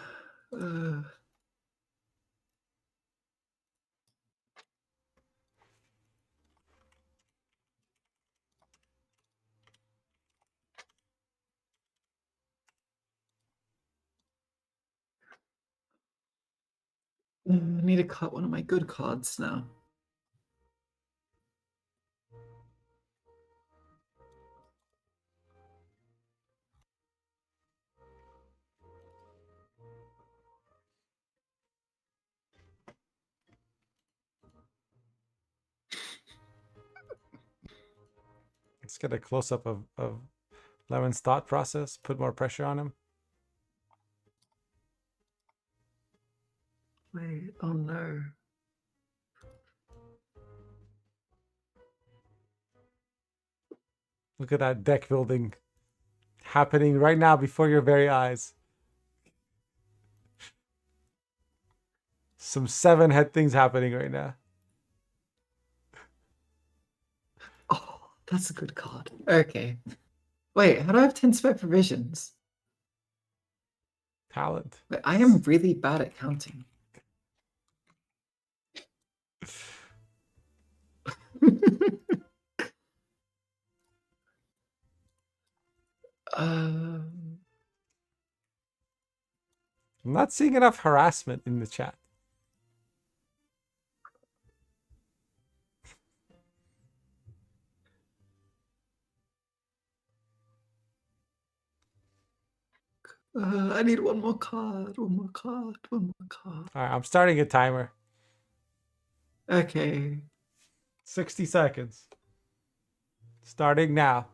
I need to cut one of my good cards now. Let's get a close-up of Lemon's thought process. Put more pressure on him. Wait, oh no. Look at that deck building happening right now before your very eyes. Some 7-head things happening right now. Oh, that's a good card. Okay. Wait, how do I have 10 spare provisions? Talent. Wait, I am really bad at counting. I'm not seeing enough harassment in the chat. I need one more card, one more card, one more card. All right, I'm starting a timer. Okay. 60 seconds. Starting now.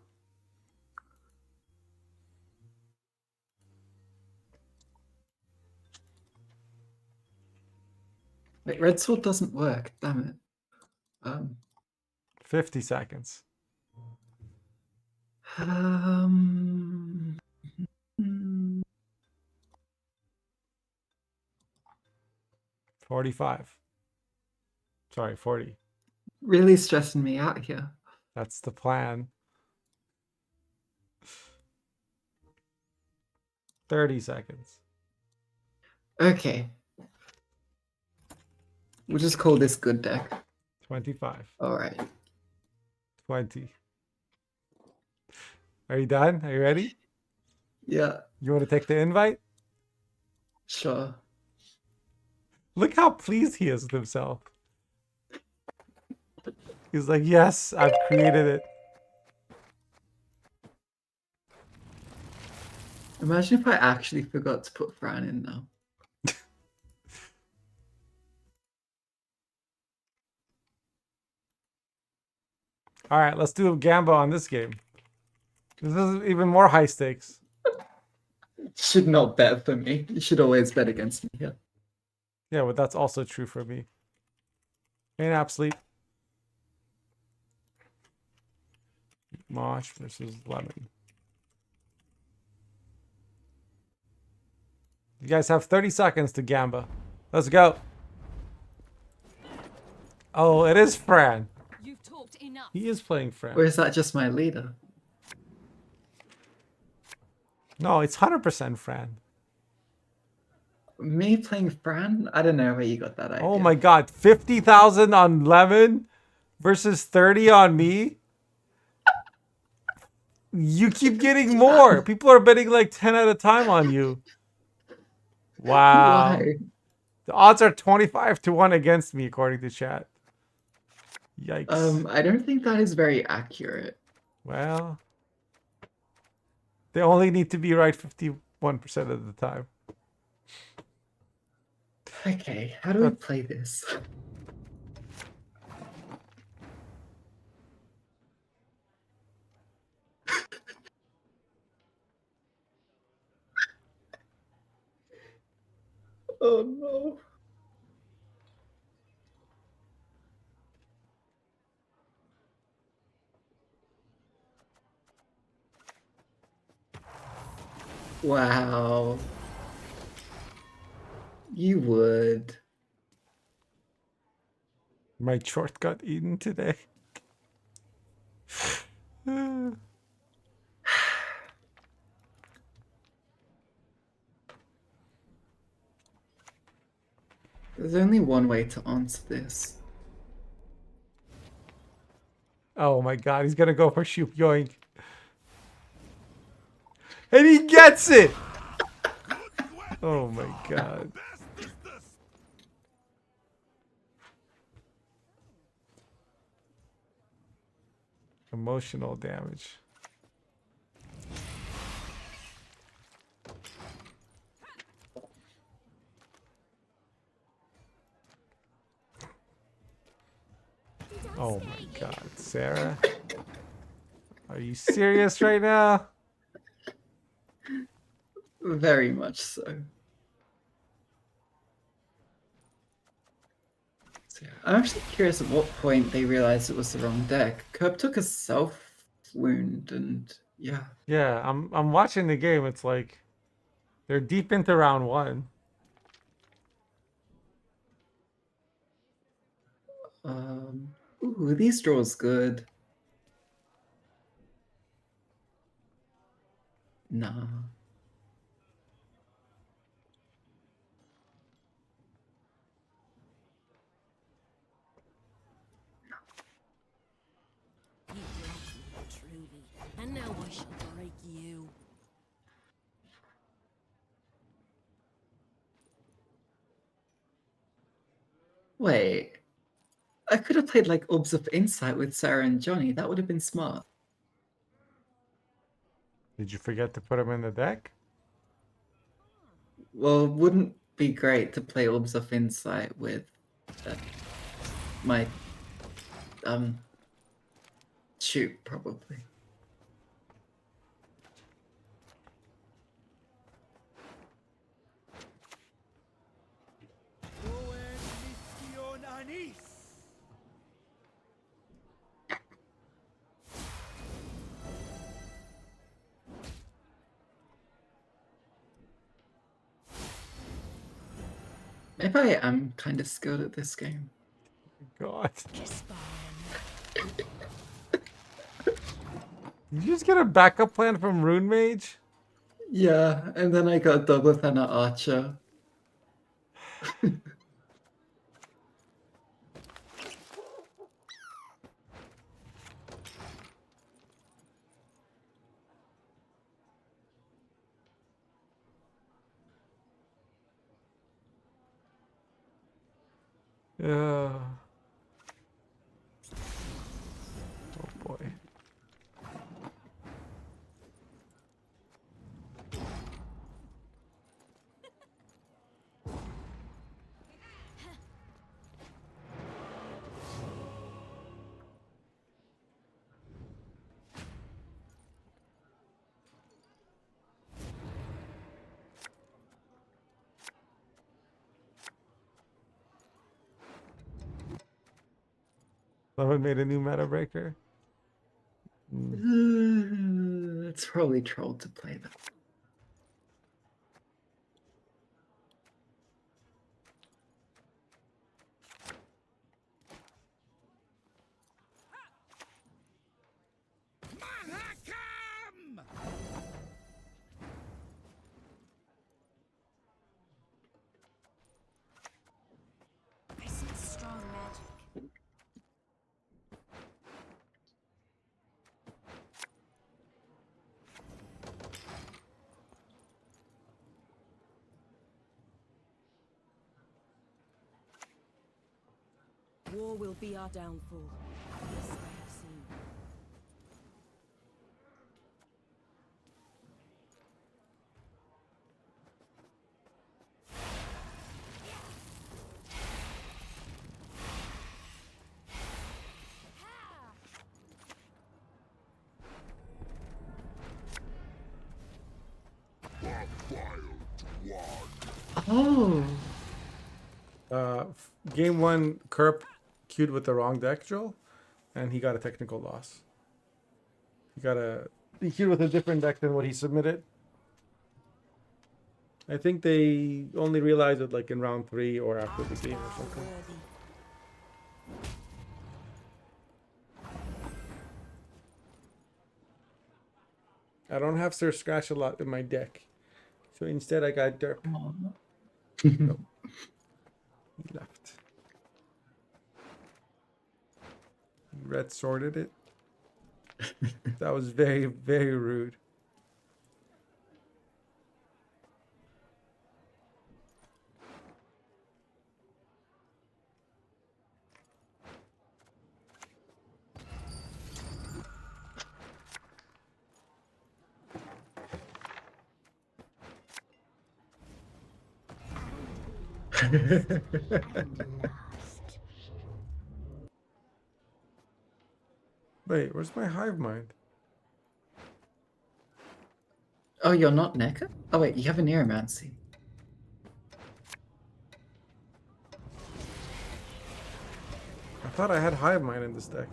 Wait, red sword doesn't work. Damn it. 50 seconds. Um, 45. Sorry, 40. really stressing me out here. That's the plan. 30 seconds. Okay. We'll just call this good deck. 25. All right. 20. Are you done? Are you ready? Yeah, You want to take the invite? sure. Look how pleased he is with himself. He's like, yes, I've created it. Imagine if I actually forgot to put Fran in now. All right, let's do a Gamba on this game. This is even more high stakes. Should not bet for me. You should always bet against me here. Yeah, but that's also true for me. And app sleep. Mosh versus Lemon. You guys have 30 seconds to gamba. Let's go. Oh, it is Fran. You've talked enough. He is playing Fran. Or is that just my leader? No, it's 100% Fran. Me playing Fran? I don't know where you got that idea. Oh my god, 50,000 on Lemon versus 30 on me? You keep getting more. People are betting like 10 at a time on you. Wow. Why? The odds are 25-1 against me, according to chat. Yikes. I don't think that is very accurate. Well, they only need to be right 51% of the time. Okay, how do we play this? Oh no. Wow. You would. My short got eaten today. There's only one way to answer this. Oh my god, he's gonna go for shoop yoink. And he gets it! Oh my god. Emotional damage. Oh my god, Sarah. Are you serious right now? Very much so. So, yeah, I'm actually curious at what point they realized it was the wrong deck. Kerp took a self wound and yeah. Yeah, I'm watching the game. It's like they're deep into round 1. Ooh, these draws good. Nah. You broke me, truly, and now I shall break you. Wait. I could have played like Orbs of Insight with Sarah and Johnny. That would have been smart. Did you forget to put him in the deck? Well, wouldn't be great to play Orbs of Insight with my shoot probably. Maybe I am kind of skilled at this game. God. Kiss mine. Did you just get a backup plan from Rune Mage? Yeah, and then I got double Thanner Archer. Yeah. Oh boy. Someone made a new meta breaker. It's probably trolled to play that. I sense strong magic. War will be our downfall. This I have seen. Oh, Game 1, Kerp queued with the wrong deck, Joel, and he got a technical loss. He queued with a different deck than what he submitted. I think they only realized it like in round 3 or after the game or something. Worthy. I don't have Sir Scratch a lot in my deck, so instead I got Derp. He left. Red sorted it. That was very, very rude. Wait, where's my hive mind? oh, you're not Neko? Oh wait, you have a Neuromancy. I thought I had hive mind in this deck.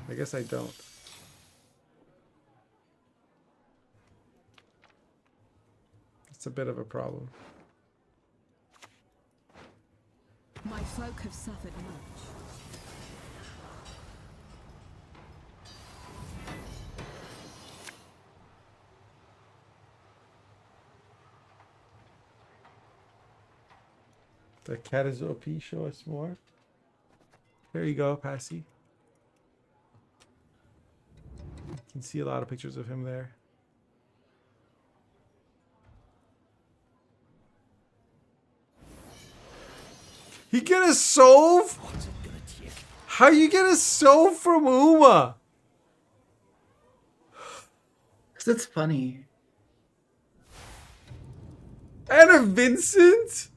I guess I don't. It's a bit of a problem. My folk have suffered much. The cat is OP, show us more. There you go, Passy. You can see a lot of pictures of him there. He get a solve? How you get a solve from Uma? Because it's funny. And a Vincent?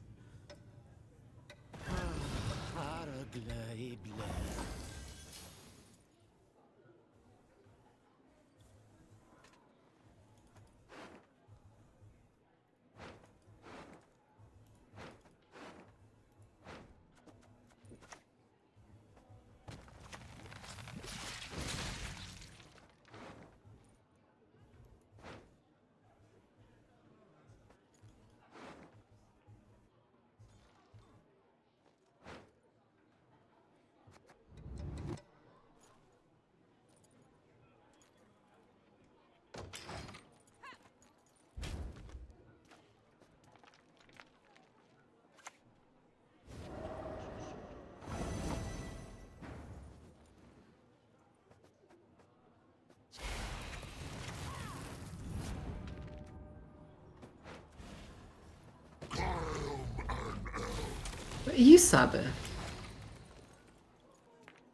But you Sabbath.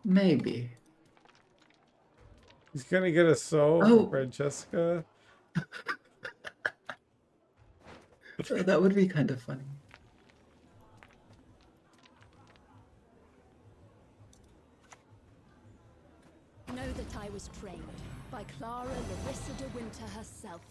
Maybe. He's gonna get a solve Oh. from Francesca. Oh, that would be kind of funny. Know that I was trained by Clara Larissa de Winter herself.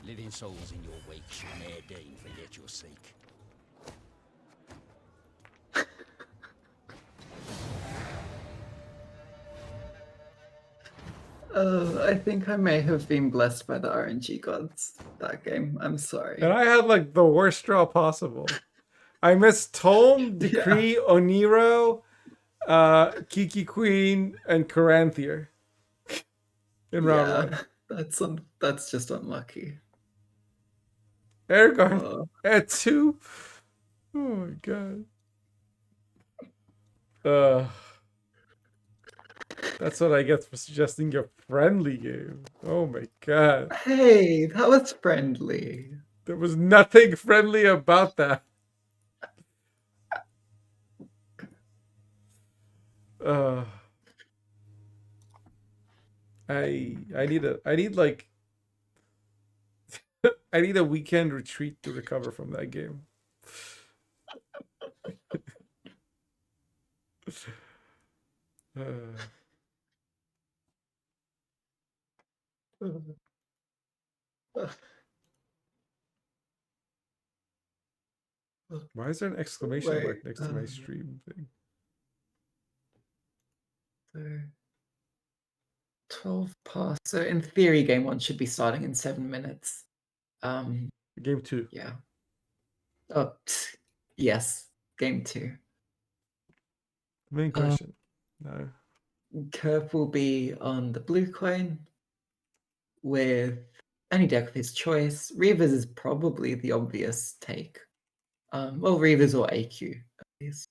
Living souls in your wake should ne'er deign forget your sake. I think I may have been blessed by the RNG gods that game. I'm sorry. And I had like the worst draw possible. I missed Tome, Decree, Oniro, Kiki Queen, and Caranthier in round one. That's just unlucky. Aragorn at 2. Oh my god. That's what I get for suggesting a friendly game. Oh my god. Hey, that was friendly. There was nothing friendly about that. I need like I need a weekend retreat to recover from that game. Why is there an exclamation mark next to my stream thing? 12 past. So in theory, game 1 should be starting in 7 minutes. Game 2. Yeah. Oh, yes. Game 2. Main question. No. Kerp will be on the blue coin with any deck of his choice. Reavers is probably the obvious take. Well, Reavers or AQ, at least.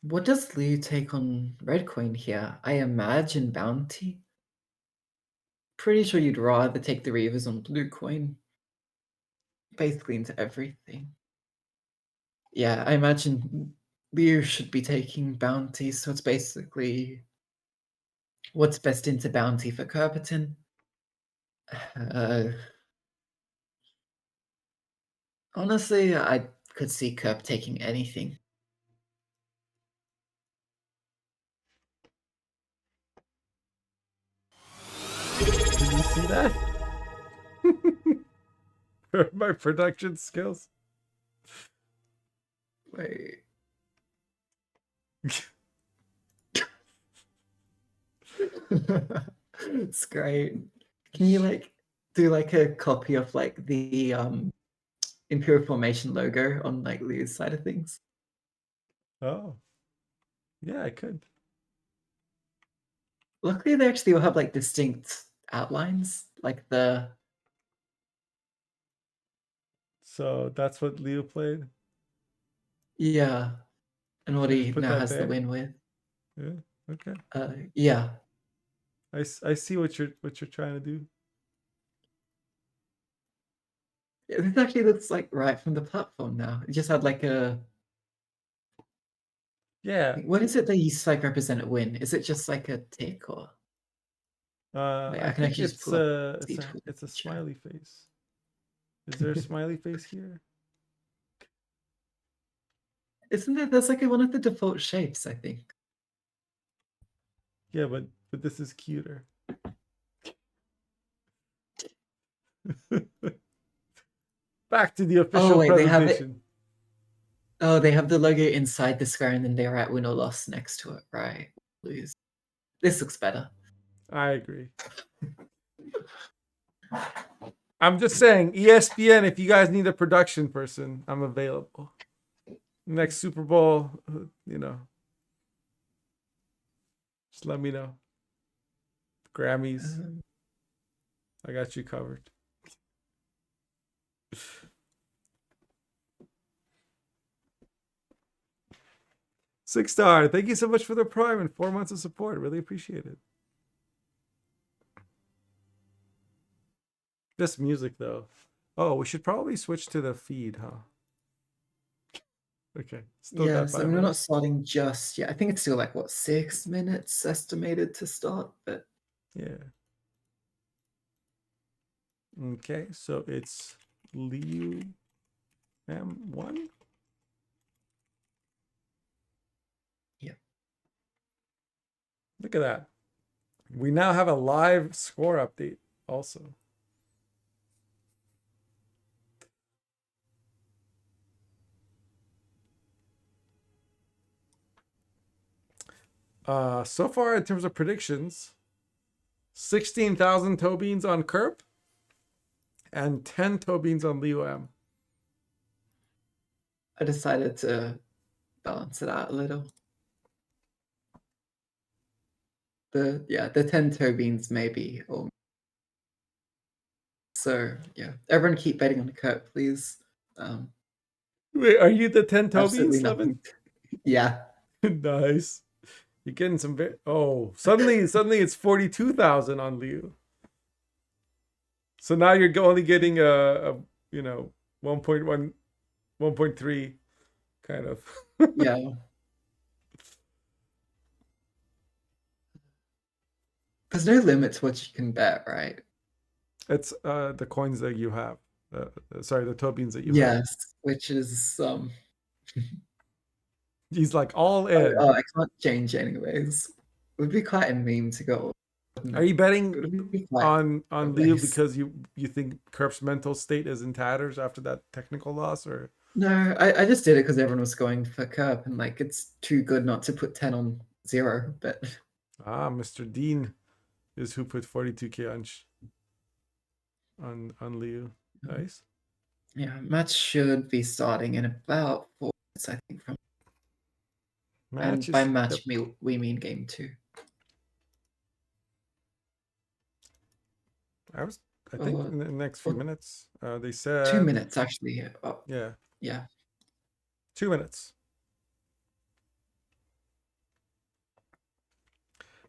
What does Liu take on red coin here? I imagine bounty. Pretty sure you'd rather take the Reavers on blue coin. Basically into everything. Yeah, I imagine Liu should be taking bounty, so it's basically what's best into bounty for Kerpeten. Honestly, I could see Kerp taking anything. Can you see that? My production skills. Wait. It's great. Can you like do like a copy of like the Imperial Formation logo on like Liu's side of things? Oh. Yeah, I could. Luckily they actually all have like distinct outlines. Like the So that's what Leo played. yeah. And what Can I he just put now that has there? the win with. Yeah. Okay. Yeah. I see what you're trying to do. This actually looks like right from the platform now. It just had like a Yeah. what is it that you like represent a win? Is it just like a tick or wait, I can think actually just it's pull up it's a smiley face. Is there a smiley face here? Isn't there? That's like one of the default shapes, I think. Yeah, but this is cuter. Back to the official wait, they have it. presentation. Oh, they have the logo inside the square and then they write win or loss next to it, right? Lose. This looks better. I agree. I'm just saying, ESPN, if you guys need a production person, I'm available. Next Super Bowl, you know, just let me know. Grammys, I got you covered. Six-star, thank you so much for the Prime and 4 months of support. Really appreciate it. This music, though. Oh, we should probably switch to the feed, huh? Okay. Still got 5 I mean, we're not minutes. starting just yet. I think it's still like, what, 6 minutes estimated to start, but... Yeah. Okay, so it's Liu M1? Yeah. Look at that. We now have a live score update also. So far in terms of predictions, 16,000 Tobins on Kerp and 10 Tobins on Leo M. I decided to balance it out a little. The 10 Tobins maybe. Or so yeah. Everyone keep betting on the Kurt, please. Wait, are you the 10 Absolutely Tobins, nothing. Lemon? Yeah. Nice. You're getting some suddenly it's 42,000 on Leo. So now you're only getting a 1.1, 1.3 kind of. Yeah. There's no limit to what you can bet, right? It's the coins that you have. Sorry, the Tobins that you have. Yes, which is He's like all in. I can't change anyways. It would be quite a meme to go. Are you betting It would be quite on Leo nice. because you think Kerp's mental state is in tatters after that technical loss, or No, I just did it because everyone was going for Kerp, and like it's too good not to put 10 on 0. But Mr. Dean is who put 42k on Leo. Nice. yeah, match should be starting in about 4 minutes, I think. From and by match we mean game 2. I think in the next few minutes. They said 2 minutes actually. Yeah. Yeah. 2 minutes.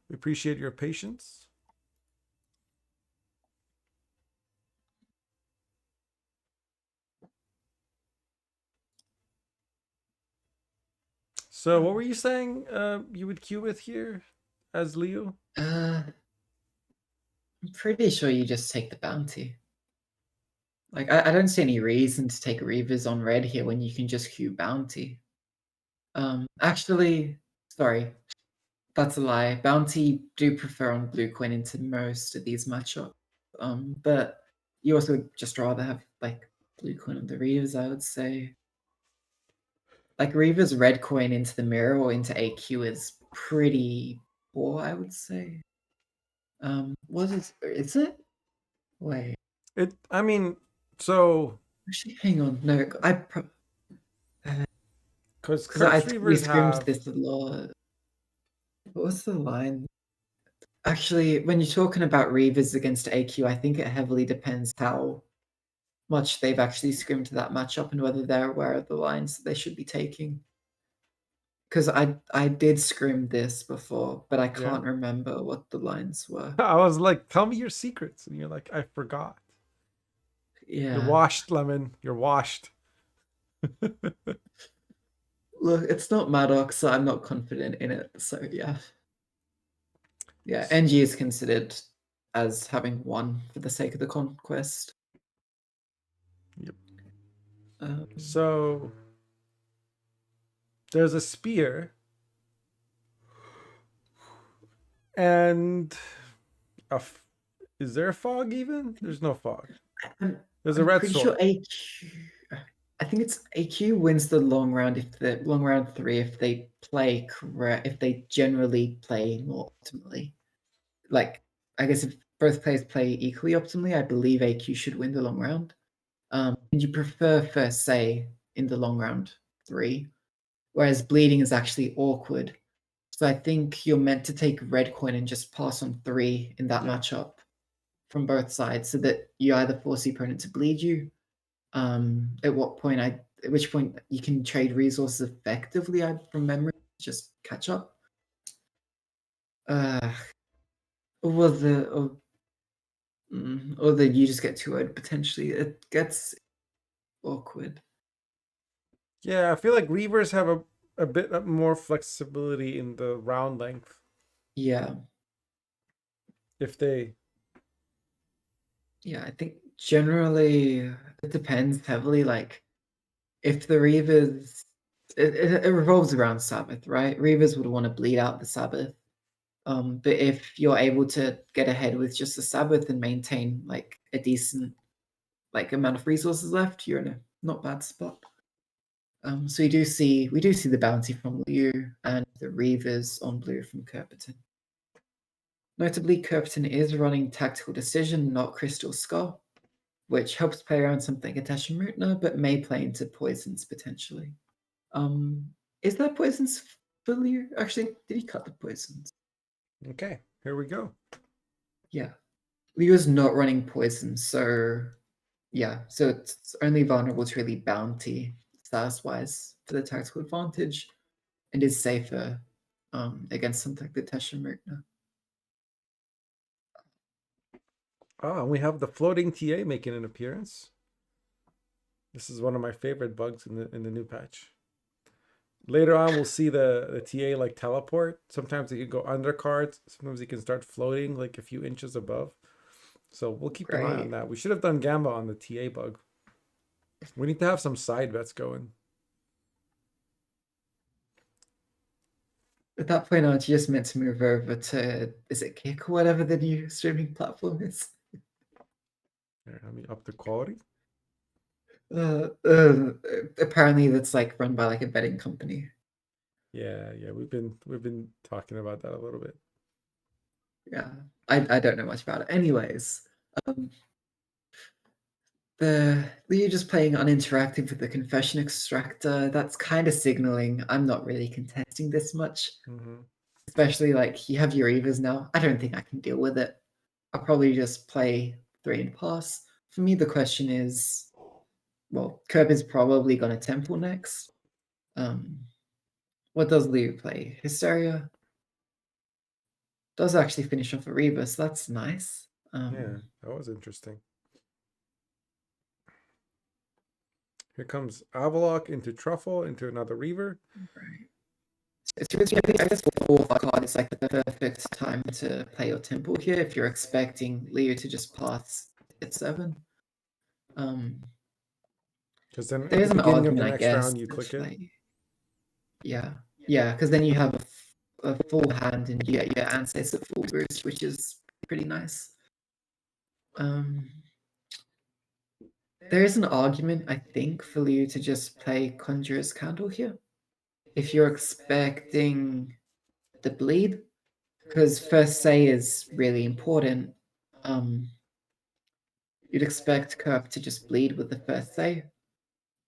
We appreciate your patience. So what were you saying you would queue with here as Leo? I'm pretty sure you just take the bounty. Like, I don't see any reason to take Reavers on red here when you can just queue bounty. Actually, sorry, that's a lie. Bounty do prefer on blue coin into most of these matchups. But you also would just rather have like blue coin on the Reavers, I would say. Like Reavers red coin into the mirror or into AQ is pretty poor, I would say. What is it? Wait. I mean, so Actually, hang on. No, because we screamed this a lot. What was the line? Actually, when you're talking about Reavers against AQ, I think it heavily depends how much they've actually scrimmed that matchup and whether they're aware of the lines that they should be taking. Because I did scrim this before, but I can't remember what the lines were. I was like, tell me your secrets. And you're like, I forgot. Yeah. You're washed, Lemon. You're washed. Look, it's not Maddox, so I'm not confident in it. So yeah. Yeah, NG is considered as having won for the sake of the conquest. Yep. So there's a spear. And is there a fog even? There's no fog. There's a red sword. Sure I think it's AQ wins the long round if the long round 3 if they play correct, if they generally play more optimally. Like, I guess if both players play equally optimally, I believe AQ should win the long round. And you prefer first say in the long round 3, whereas bleeding is actually awkward. So I think you're meant to take red coin and just pass on 3 in that matchup from both sides, so that you either force the opponent to bleed you. At which point you can trade resources effectively, from memory, just catch up. Or then you just get 2-0'd potentially. It gets awkward. Yeah, I feel like Reavers have a bit more flexibility in the round length. Yeah. Yeah, I think generally it depends heavily. Like, if the Reavers, it revolves around Sabbath, right? Reavers would want to bleed out the Sabbath. But if you're able to get ahead with just the Sabbath and maintain like a decent like amount of resources left, you're in a not bad spot. So we do see the bounty from Liu and the Reavers on blue from Kerpeten. Notably, Kerpeten is running Tactical Decision, not Crystal Skull, which helps play around something like Attention Rootner, but may play into poisons potentially. Is there poisons for Liu? Actually, did he cut the poisons? Okay, here we go. Yeah. Liu is not running poison, so yeah, so it's only vulnerable to really bounty status-wise for the tactical advantage, and is safer against something like the Teshin Murkna. Oh, and we have the floating TA making an appearance. This is one of my favorite bugs in the new patch. Later on, we'll see the TA like teleport. Sometimes it can go under cards. Sometimes it can start floating like a few inches above. So we'll keep an eye on Great. that. We should have done Gamba on the TA bug. We need to have some side bets going. At that point, aren't you just meant to move over to, is it Kick or whatever the new streaming platform is? Here, let me up the quality. Apparently that's like run by like a betting company. Yeah, we've been talking about that a little bit. Yeah, I don't know much about it. Anyways, you're just playing uninteractive with the confession extractor. That's kind of signaling I'm not really contesting this much. Mm-hmm. Especially like you have your Evas now. I don't think I can deal with it. I'll probably just play 3 and pass. For me, the question is, well, Kerb is probably going to Temple next. What does Liu play? Hysteria? Does actually finish off a Reba, so that's nice. Yeah, that was interesting. Here comes Avalok into Truffle, into another Reaver. Right. I guess 4 card is like the perfect time to play your Temple here if you're expecting Liu to just pass at 7. Because then There at is the an beginning of argument, the I next guess. round, you click it. Yeah, because then you have a full hand and you get your ancestor full boost, which is pretty nice. There is an argument, I think, for you to just play Conjurer's Candle here. If you're expecting the bleed, because first say is really important. You'd expect Kerp to just bleed with the first say.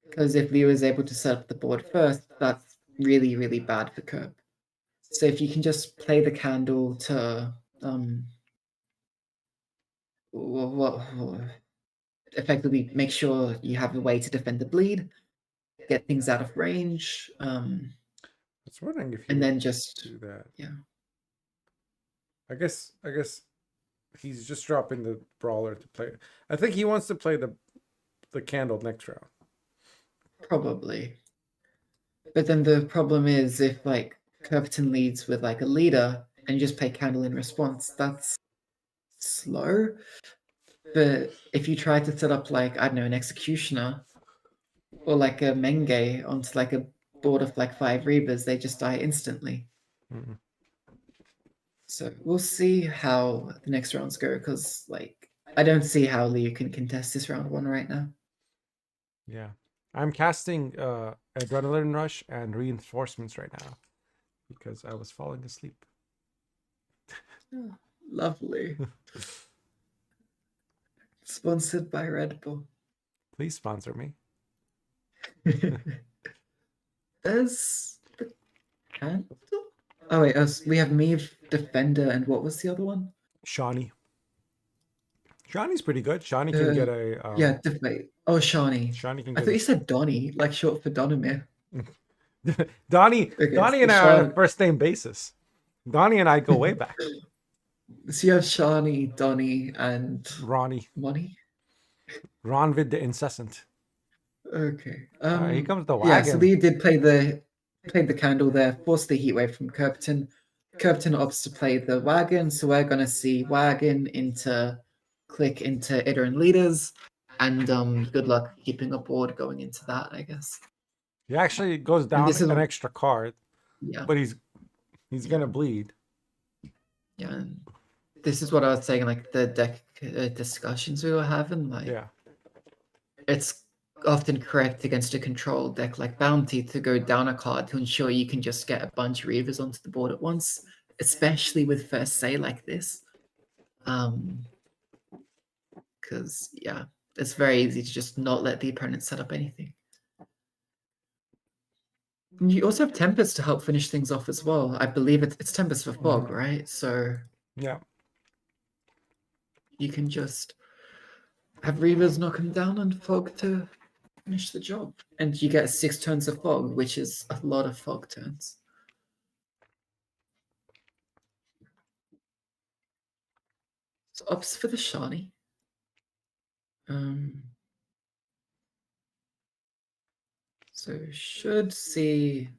Because if Liu is able to set up the board first, that's really, really bad for Kerp. So if you can just play the candle to effectively make sure you have a way to defend the bleed, get things out of range, I was wondering if you and would then just do that. Yeah. I guess he's just dropping the brawler to play. I think he wants to play the candle next round. Probably. But then the problem is if like Kerpeten leads with like a leader and you just play candle in response, that's slow. But if you try to set up like, I don't know, an executioner or like a Menge onto like a board of like 5 Reavers, they just die instantly. Mm-hmm. So we'll see how the next rounds go, because like I don't see how Liu can contest this round 1 right now. Yeah. I'm casting Adrenaline Rush and Reinforcements right now because I was falling asleep. Oh, lovely. Sponsored by Red Bull. Please sponsor me. There's the candle? Oh wait, we have Meve, Defender, and what was the other one? Shawnee. Shawnee's pretty good. Shawnee can get a yeah, wait. Oh, Shawnee. Shawnee can I get thought you said Donnie, like short for Donomir. Donnie Okay, Donnie so and I are on a Shawnee. first name basis. Donnie and I go way back. So you have Shawnee, Donnie, and Ronnie. Money? Ronvid the Incessant. Okay. Here comes the wagon. Yeah, so Lee did play the candle there, forced the heat wave from Kerpeten. Kerpeten opts to play the wagon, so we're gonna see wagon click into Idar and leaders, and good luck keeping a board going into that, I guess. He actually goes down an extra card. Yeah. But he's gonna bleed. Yeah, and this is what I was saying, like the deck discussions we were having. Like, Yeah. it's often correct against a control deck like Bounty to go down a card to ensure you can just get a bunch of Reavers onto the board at once, especially with first say like this. Because yeah, it's very easy to just not let the opponent set up anything. And you also have Tempest to help finish things off as well. I believe it's Tempest for Fog, right? So Yeah. you can just have Reavers knock him down and Fog to finish the job. And you get 6 turns of Fog, which is a lot of Fog turns. So ups for the Shani. So should see,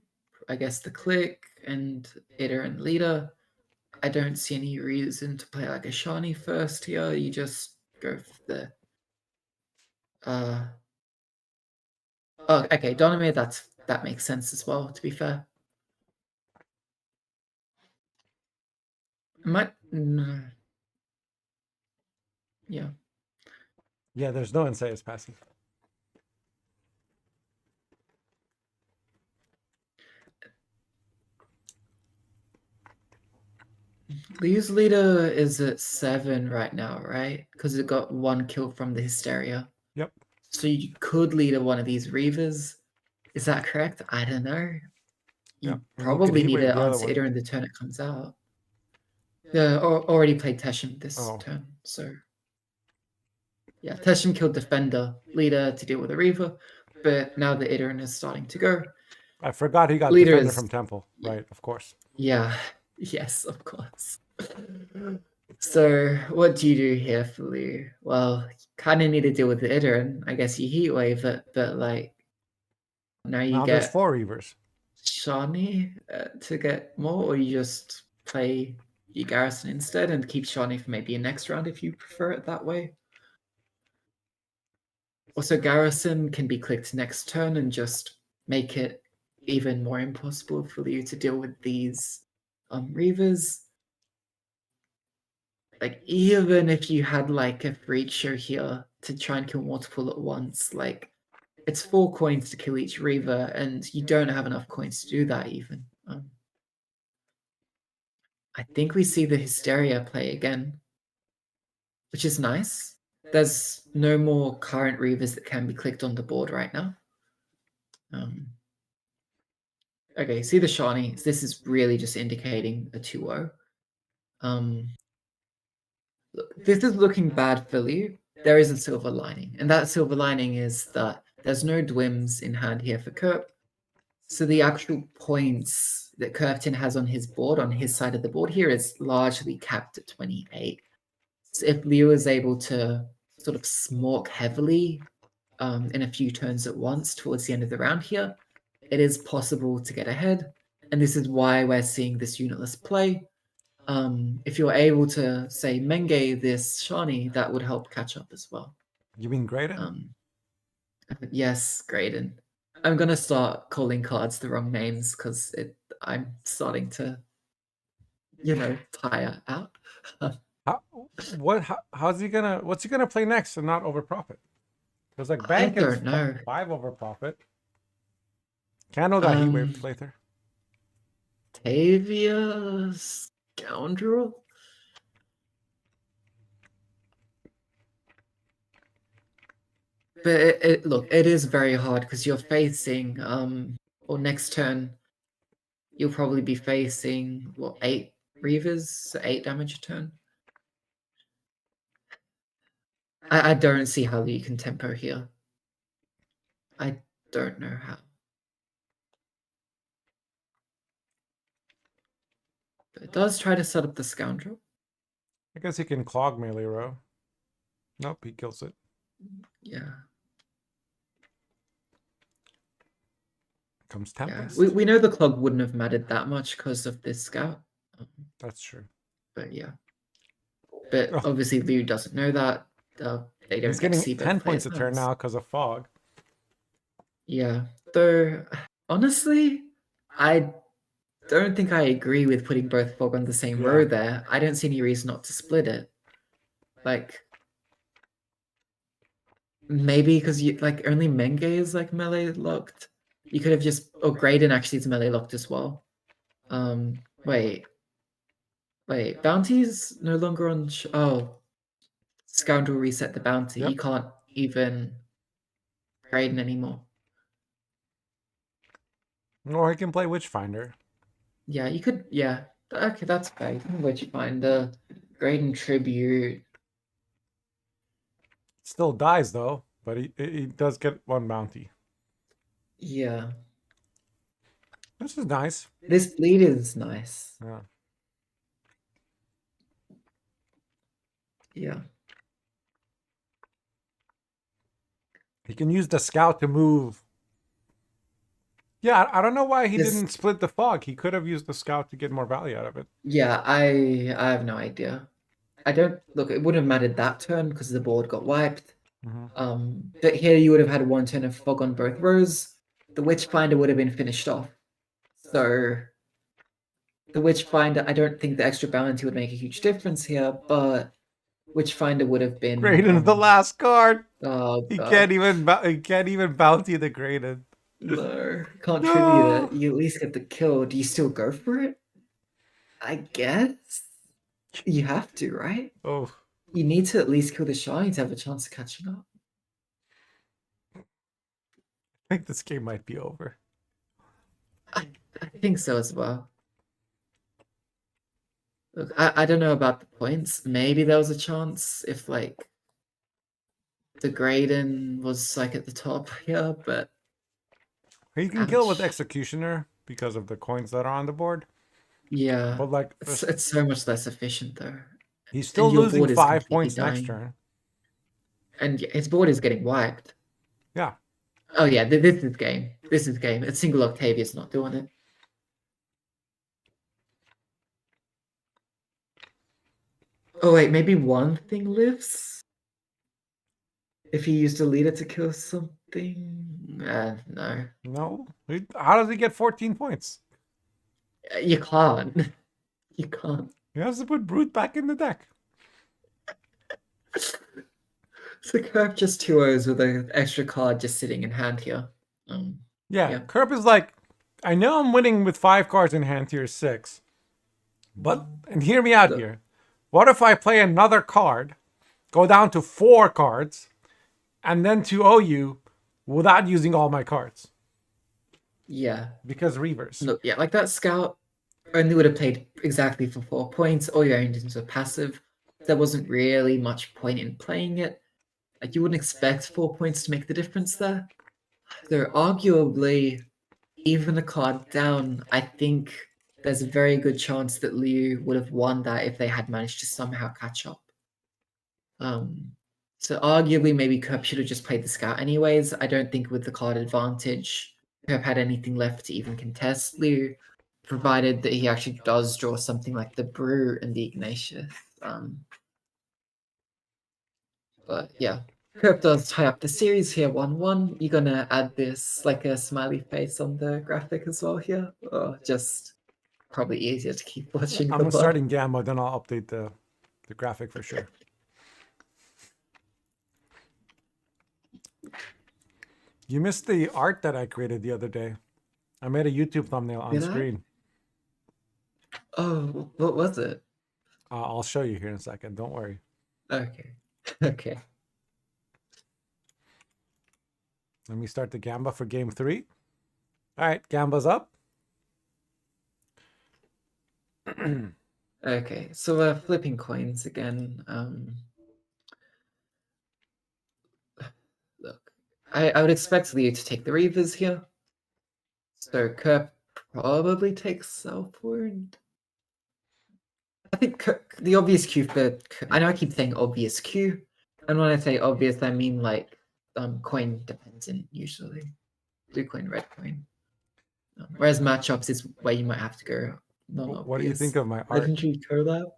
I guess, the click and hitter and leader. I don't see any reason to play like a Shani first here. You just go for the oh, okay, Donomir, that makes sense as well, to be fair. Might no. Yeah. Yeah, there's no Insidious passive. Liu's leader is at 7 right now, right? Because it got 1 kill from the Hysteria. Yep. So you could leader one of these Reavers. Is that correct? I don't know. You Yeah. And you could probably heat need wave to the other answer one. Iter in the turn it comes out. Yeah, already played Teshem this Oh. turn, so yeah, Teshem killed Defender, leader to deal with a Reaver, but now the Iterin is starting to go. I forgot he got Leader Defender is- from Temple. yeah. Right, of course. Yeah, yes, of course. So what do you do here for Liu? Well, you kind of need to deal with the Iterin. I guess you heat wave it, but like now you Now there's get 4 Reavers. Shani to get more, or you just play your Garrison instead and keep Shani for maybe a next round if you prefer it that way. Also, Garrison can be clicked next turn and just make it even more impossible for you to deal with these Reavers. Like, even if you had like a Breacher here to try and kill multiple at once, like, it's 4 coins to kill each Reaver, and you don't have enough coins to do that even. I think we see the Hysteria play again, which is nice. There's no more current Reavers that can be clicked on the board right now. Okay, see the Shani. This is really just indicating a 2-0. Look, this is looking bad for Liu. There is a silver lining, and that silver lining is that there's no Dwims in hand here for Kerp. So the actual points that Kerpeten has on his board, on his side of the board here, is largely capped at 28. So if Liu is able to sort of smork heavily in a few turns at once towards the end of the round here, it is possible to get ahead. And this is why we're seeing this unitless play. If you're able to, say, Menge this Shani, that would help catch up as well. You mean Graydon? Yes, Graydon. I'm going to start calling cards the wrong names because I'm starting to, tire out. What's he gonna play next and not over profit? Because like I Bank is don't know. 5 over profit. Candle got heat waved later. Tavia Scoundrel? But look, it is very hard because you're facing, or next turn, you'll probably be facing, 8 Reavers, so 8 damage a turn. I don't see how you can tempo here. I don't know how. But it does try to set up the Scoundrel. I guess he can clog melee row. Nope, he kills it. Yeah. Comes Yeah. Tempest. We know the clog wouldn't have mattered that much because of this scout. That's true. But yeah. But Oh. obviously Liu doesn't know that. They don't He's get to getting see both 10 players' points a turn notes. now because of fog. Yeah. Though honestly, I don't think I agree with putting both fog on the same row there. I don't see any reason not to split it. Like, maybe because you like only Menge is like melee locked. You could have just Graydon actually is melee locked as well. Wait, bounties no longer on. Scoundrel reset the bounty. Yep. You can't even Graydon anymore. Or he can play Witchfinder. Yeah, you could. Yeah, okay, that's fair. You can Witchfinder, Graydon Tribute. Still dies though, but he does get 1 bounty. Yeah, This is nice. this bleed is nice. Yeah. Yeah. He can use the scout to move. Yeah, I don't know why he This- didn't split the fog. He could have used the scout to get more value out of it. Yeah, I have no idea. I don't look. It wouldn't have mattered that turn because the board got wiped. But here you would have had 1 turn of fog on both rows. The Witchfinder would have been finished off. So the Witchfinder, I don't think the extra bounty would make a huge difference here, but Witchfinder would have been. Graydon's the last card. Oh, He God. can't even bounty the Graydon. No, can't No. tribute it. You at least get the kill. Do you still go for it? I guess you have to, right? Oh, You need to at least kill the shiny to have a chance of catching up. I think this game might be over. I think so as well. Look, I don't know about the points. Maybe there was a chance if like the Graydon was like at the top here, but He can kill with Ouch. Executioner because of the coins that are on the board. yeah, But like, it's so much less efficient though. he's still your losing board is 5 completely points next dying. turn. And his board is getting wiped. Yeah. Oh yeah, this is game. This is game. A single Octavia's not doing it. Oh wait, maybe one thing lives? If he used a leader to kill something? No. No. How does he get 14 points? You can't. You can't. He has to put Brute back in the deck. So Kerp just 2-0s with an extra card just sitting in hand here. Yeah, Kerp is like, I know I'm winning with 5 cards in hand tier 6. But, and hear me out here. What if I play another card, go down to 4 cards, and then 2-0 you without using all my cards? Yeah. Because reverse. Look, yeah, like that scout only would have played exactly for 4 points. All your engines were passive. There wasn't really much point in playing it. Like you wouldn't expect 4 points to make the difference there. So arguably, even a card down, I think there's a very good chance that Liu would have won that if they had managed to somehow catch up. So arguably maybe Kerp should have just played the scout anyways. I don't think with the card advantage, Kerp had anything left to even contest Liu, provided that he actually does draw something like the Brew and the Ignatius. But yeah, Kerp does tie up the series here 1-1. You're gonna add this like a smiley face on the graphic as well here, or just probably easier to keep watching. I'm starting Gamma, then I'll update the graphic for sure. You missed the art that I created the other day. I made a YouTube thumbnail on Did I? screen. Oh, what was it? I'll show you here in a second. Don't worry. Okay. Okay. Let me start the Gamba for game 3. All right, Gamba's up. Okay, so we're flipping coins again. Look, I would expect Leo to take the Reavers here. So Kerp probably takes Southward. I think the obvious Q for... I know I keep saying obvious Q. And when I say obvious, I mean like coin dependent usually. Blue coin, red coin. Whereas matchups is where you might have to go non-obvious. What do you think of my art? Legendary collab?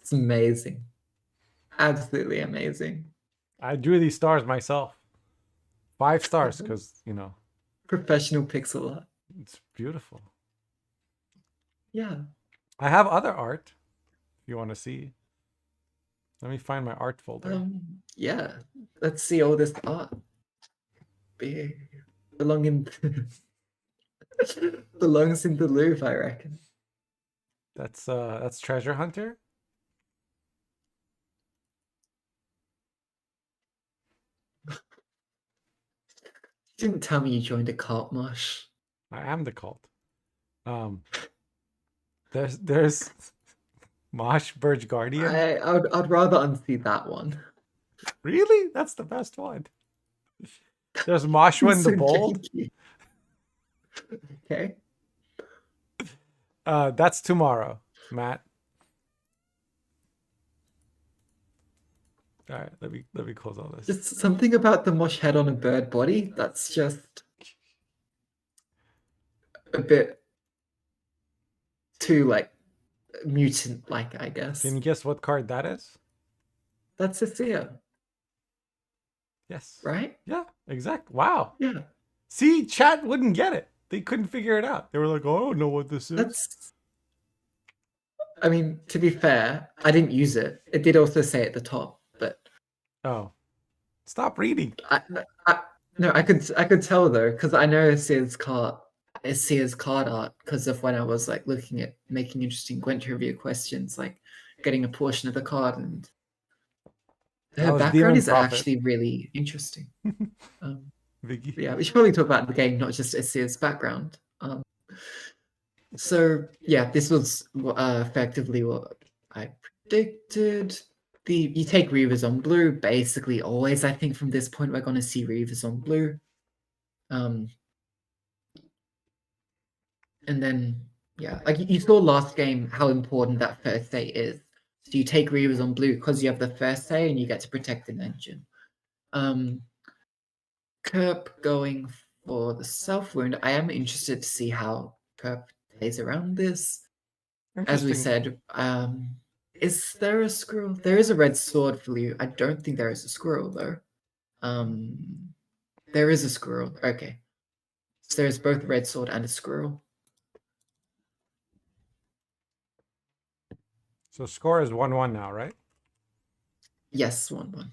It's amazing. Absolutely amazing. I drew these stars myself. 5 stars because, you know. Professional pixel art. It's beautiful. Yeah. I have other art if you want to see. Let me find my art folder. Yeah. Let's see all this art. Belong in belongs in the Louvre, I reckon. That's Treasure Hunter. Didn't tell me you joined a cult, Mosh. I am the cult. There's Mosh Burge Guardian. I'd rather unsee that one. Really? That's the best one. There's Moshwin the So Bold. janky. Okay. That's tomorrow, Matt. All right, let me close all this. Just something about the Mosh head on a bird body. That's just a bit too like mutant-like, I guess. Can you guess what card that is? That's a seer, Yes. right? Yeah, exact. Wow. Yeah. See, chat wouldn't get it. They couldn't figure it out. They were like, "Oh, I don't know what this is." That's. I mean, to be fair, I didn't use it. It did also say at the top, but Oh, stop reading. no, I could tell though because I know Seer's card art because of when I was like looking at making interesting Gwent trivia questions, like getting a portion of the card, and That her was background Demon is Prophet. actually really interesting. Vicky. Yeah, we should probably talk about the game, not just Seer's background. So yeah, this was effectively what I predicted. You take Reavers on blue, basically always. I think from this point we're going to see Reavers on blue, and then yeah, like you saw last game how important that first say is. So you take Reavers on blue because you have the first say and you get to protect an engine. Kerp going for the self wound. I am interested to see how Kerp plays around this. As we Interesting. said, is there a squirrel? There is a red sword for you. I don't think there is a squirrel though. There is a squirrel. Okay. So there's both a red sword and a squirrel. So score is 1-1 now, right? Yes, 1-1.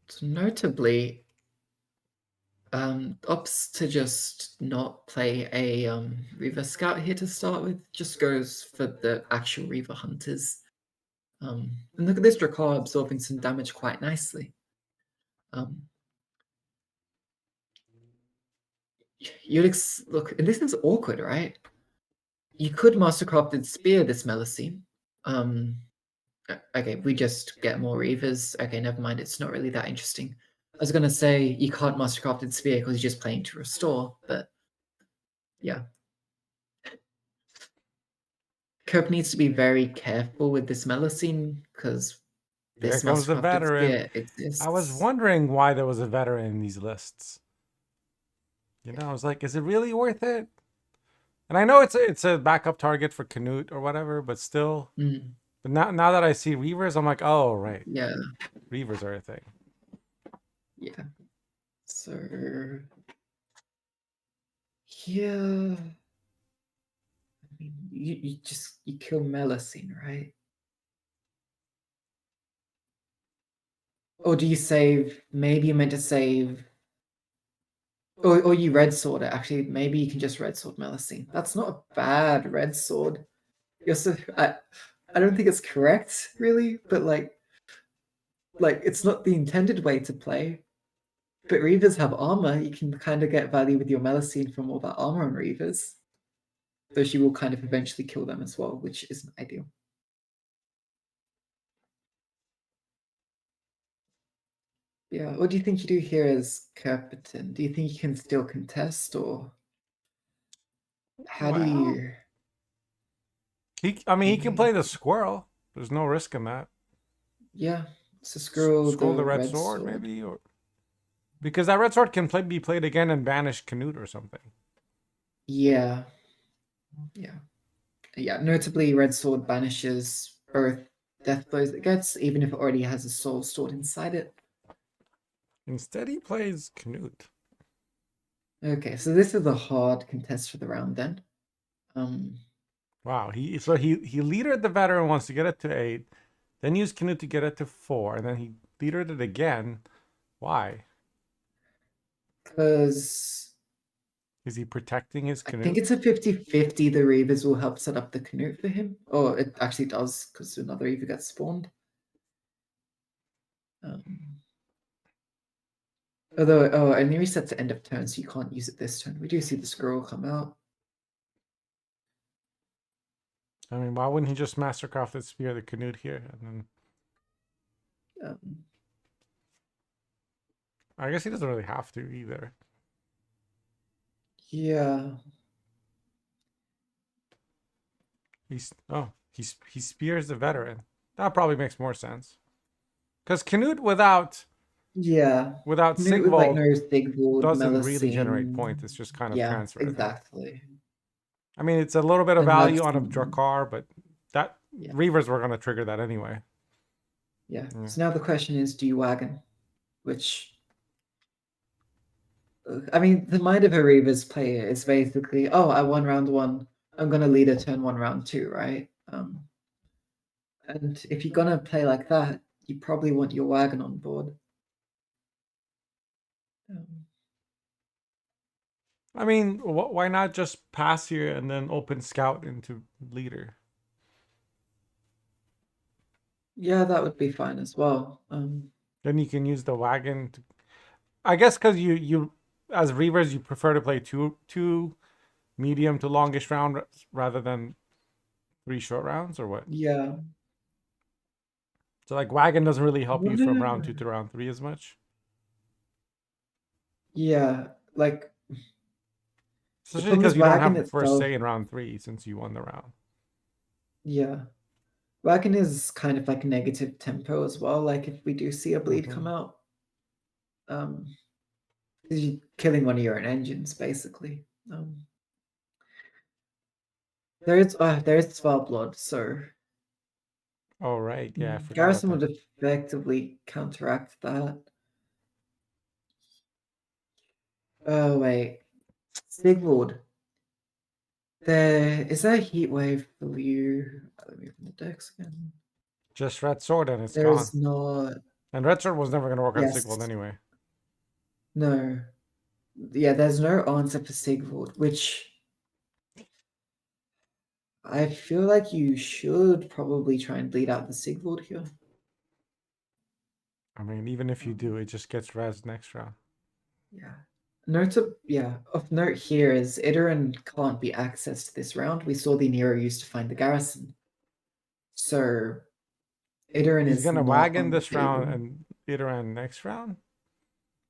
So notably, opts to just not play a Reaver Scout here to start with, just goes for the actual Reaver Hunters. And look at this Dracar absorbing some damage quite nicely. Look, and this is awkward, right? You could Mastercrafted Spear this Melusine. Okay, we just get more Reavers. Okay, never mind, it's not really that interesting. I was gonna say you can't Mastercrafted Spear because you're just playing to restore, but yeah. Kerp needs to be very careful with this Melusine because Here this comes the Mastercrafted veteran. Spear exists. I was wondering why there was a veteran in these lists. You know, I was like, is it really worth it? And I know it's a backup target for Canute or whatever, but still. But now that I see Reavers, I'm like, oh right, Yeah. Reavers are a thing. Yeah. So yeah. I mean, you kill Melusine, right? Or do you save? Maybe you meant to save. Or you red sword it. Actually, maybe you can just red sword Melusine. That's not a bad red sword. You're so I don't think it's correct, really, but like it's not the intended way to play. But Reavers have armor. You can kind of get value with your Melusine from all that armor on Reavers. Though she will kind of eventually kill them as well, which isn't ideal. Yeah, what do you think you do here as Kerpeten? Do you think you can still contest, or how do you? He can play the squirrel. There's no risk in that. Yeah, it's a scroll. Scroll the The red sword, maybe, or because that red sword can be played again and banish Canute or something. Yeah, yeah. Notably, red sword banishes both death blows it gets, even if it already has a soul stored inside it. Instead, he plays Canute. Okay, so this is a hard contest for the round then. Wow, he leadered the veteran once to get it to 8, then used Canute to get it to 4, and then he leadered it again. Why? Because Is he protecting his I Canute? think it's a 50-50 the Reavers will help set up the Canute for him. Or it actually does, because another Reaver gets spawned. Although, oh, it only resets at end of turn, so you can't use it this turn. We do see the scroll come out. I mean, why wouldn't he just Mastercraft the Spear the Canute here? And then Um, I guess he doesn't really have to either. yeah. He spears the veteran. That probably makes more sense. Because Canute without Yeah. Canute with like Sigvold no Sigvold, doesn't really generate Melusine. points. It's just kind of Yeah, transfer, I think. exactly. I mean, it's a little bit of And value that's on a Drakkar, but that Yeah. Reavers were going to trigger that anyway. Yeah. Yeah. So now the question is, do you wagon? Which, I mean, the mind of a Reavers player is basically, oh, I won round 1. I'm gonna lead a turn 1, round 2, right? And if you're gonna play like that, you probably want your wagon on board. I mean, why not just pass here and then open Scout into leader? Yeah, that would be fine as well. Then you can use the wagon to, I guess, because you as Reavers you prefer to play two medium to longish round rather than 3 short rounds, or what? Yeah. So like wagon doesn't really help you from round 2 Wouldn't- to round 3 as much. Yeah, like Especially problem because is you don't wagon have the first itself. say in round 3 since you won the round. Yeah. Wagon is kind of like negative tempo as well. Like if we do see a bleed come out, 'cause you're killing one of your own engines basically. There is Spell Blood, so Oh right, yeah, I forgot about Garrison that. would effectively counteract that. Oh wait, Sigvald. Is there a heat wave for you? Let me open the decks again. Just Red Sword and it's There gone. is not. And Red Sword was never going to work on Yes. Sigvold anyway. No. Yeah, there's no answer for Sigvald, which I feel like you should probably try and bleed out the Sigvald here. I mean, even if you do, it just gets res next round. Yeah. Of note here is Idarin can't be accessed this round. We saw the Nero used to find the garrison. So Idarin He's is going to not wagon on the this round table. and Idaran next round,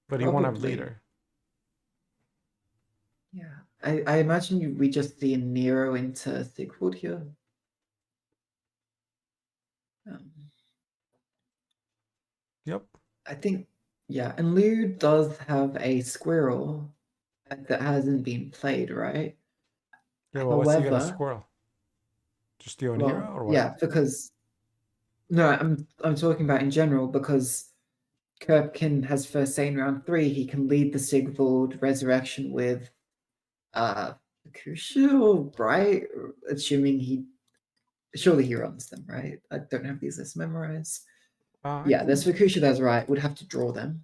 but he won't have Probably. leader. Yeah. I imagine we just see a Nero into Sigvald here. Yep. I think, yeah, and Liu does have a squirrel that hasn't been played, right? Yeah, well, what's he going to However, squirrel? Just the Onira well, or what? yeah, because no, I'm talking about in general because Kerpeten has first say in round 3. He can lead the Sigvald resurrection with Crucial, right? Assuming surely he runs them, right? I don't have these lists memorized. Yeah, there's Fukusha, that's right. Would have to draw them.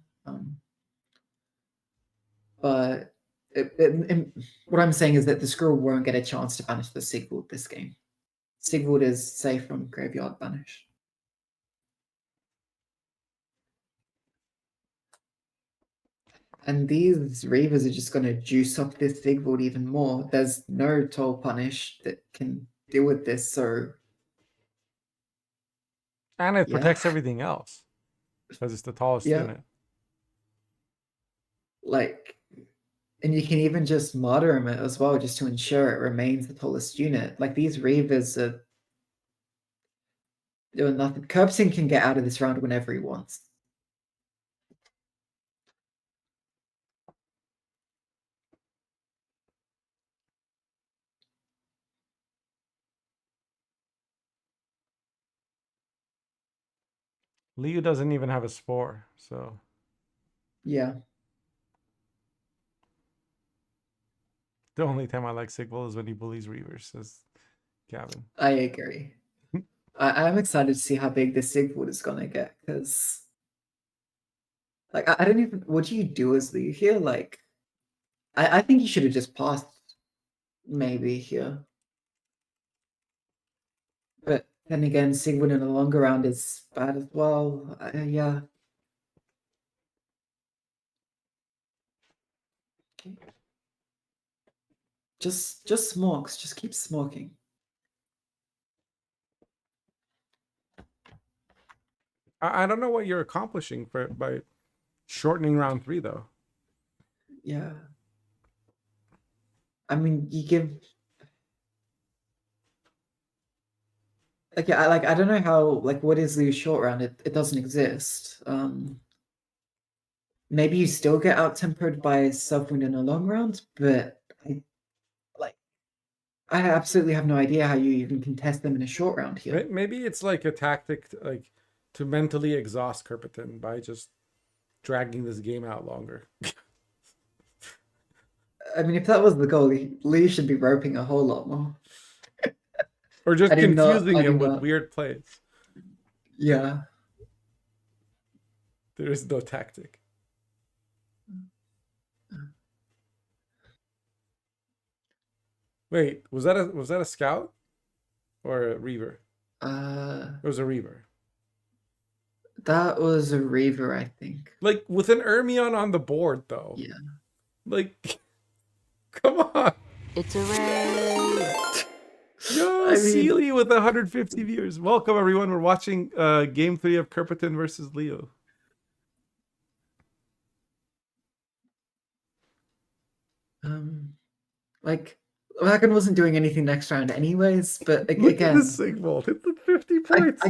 But what I'm saying is that the squirrel won't get a chance to banish the Sigvald this game. Sigvald is safe from graveyard banish. And these Reavers are just going to juice up this Sigvald even more. There's no Toll Punish that can deal with this, so... And it yeah. protects everything else because it's the tallest Yeah. unit. Like, and you can even just martyr him as well, just to ensure it remains the tallest unit. Like, these Reavers are doing nothing. Kerpeten can get out of this round whenever he wants. Liu doesn't even have a spore, so Yeah. The only time I like Sigval is when he bullies Reavers, says Gavin. I agree. I'm excited to see how big this Sigvold is gonna get, because like I don't even, what do you do as Liu here? Like I think you should have just passed maybe here. But then again, Sigmund in the longer round is bad as well. Yeah. Okay. Just smokes. Just keep smoking. I don't know what you're accomplishing by shortening round 3 though. Yeah. I mean, you give. Like, I don't know how. Like, what is Liu's short round? It doesn't exist. Maybe you still get out tempered by self-wound in a long round, but I absolutely have no idea how you even contest them in a short round here. Maybe it's like a tactic like to mentally exhaust Kerpeten by just dragging this game out longer. I mean, if that was the goal, Liu should be roping a whole lot more. Or just confusing him with not. weird plays. Yeah. There is no tactic. Wait, was that a scout or a reaver? It was a reaver. That was a reaver, I think. Like with an Ermion on the board, though. Yeah. Like, come on. It's a raid. Yo, Sealy with 150 viewers. Welcome, everyone. We're watching Game 3 of Kerpeten versus Leo. Like, Wagon wasn't doing anything next round anyways, but Look again... at this Sigvold. Hit the 50 points.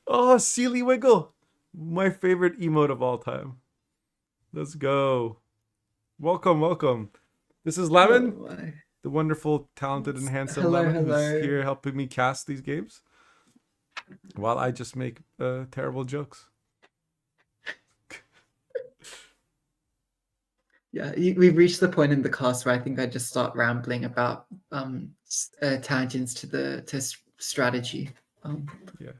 Oh, Sealy Wiggle. My favorite emote of all time. Let's go. Welcome, welcome. This is Lemon, the wonderful, talented, and handsome Lemon, who's here helping me cast these games while I just make terrible jokes. Yeah, we've reached the point in the cast where I think I just start rambling about tangents to strategy. Yeah.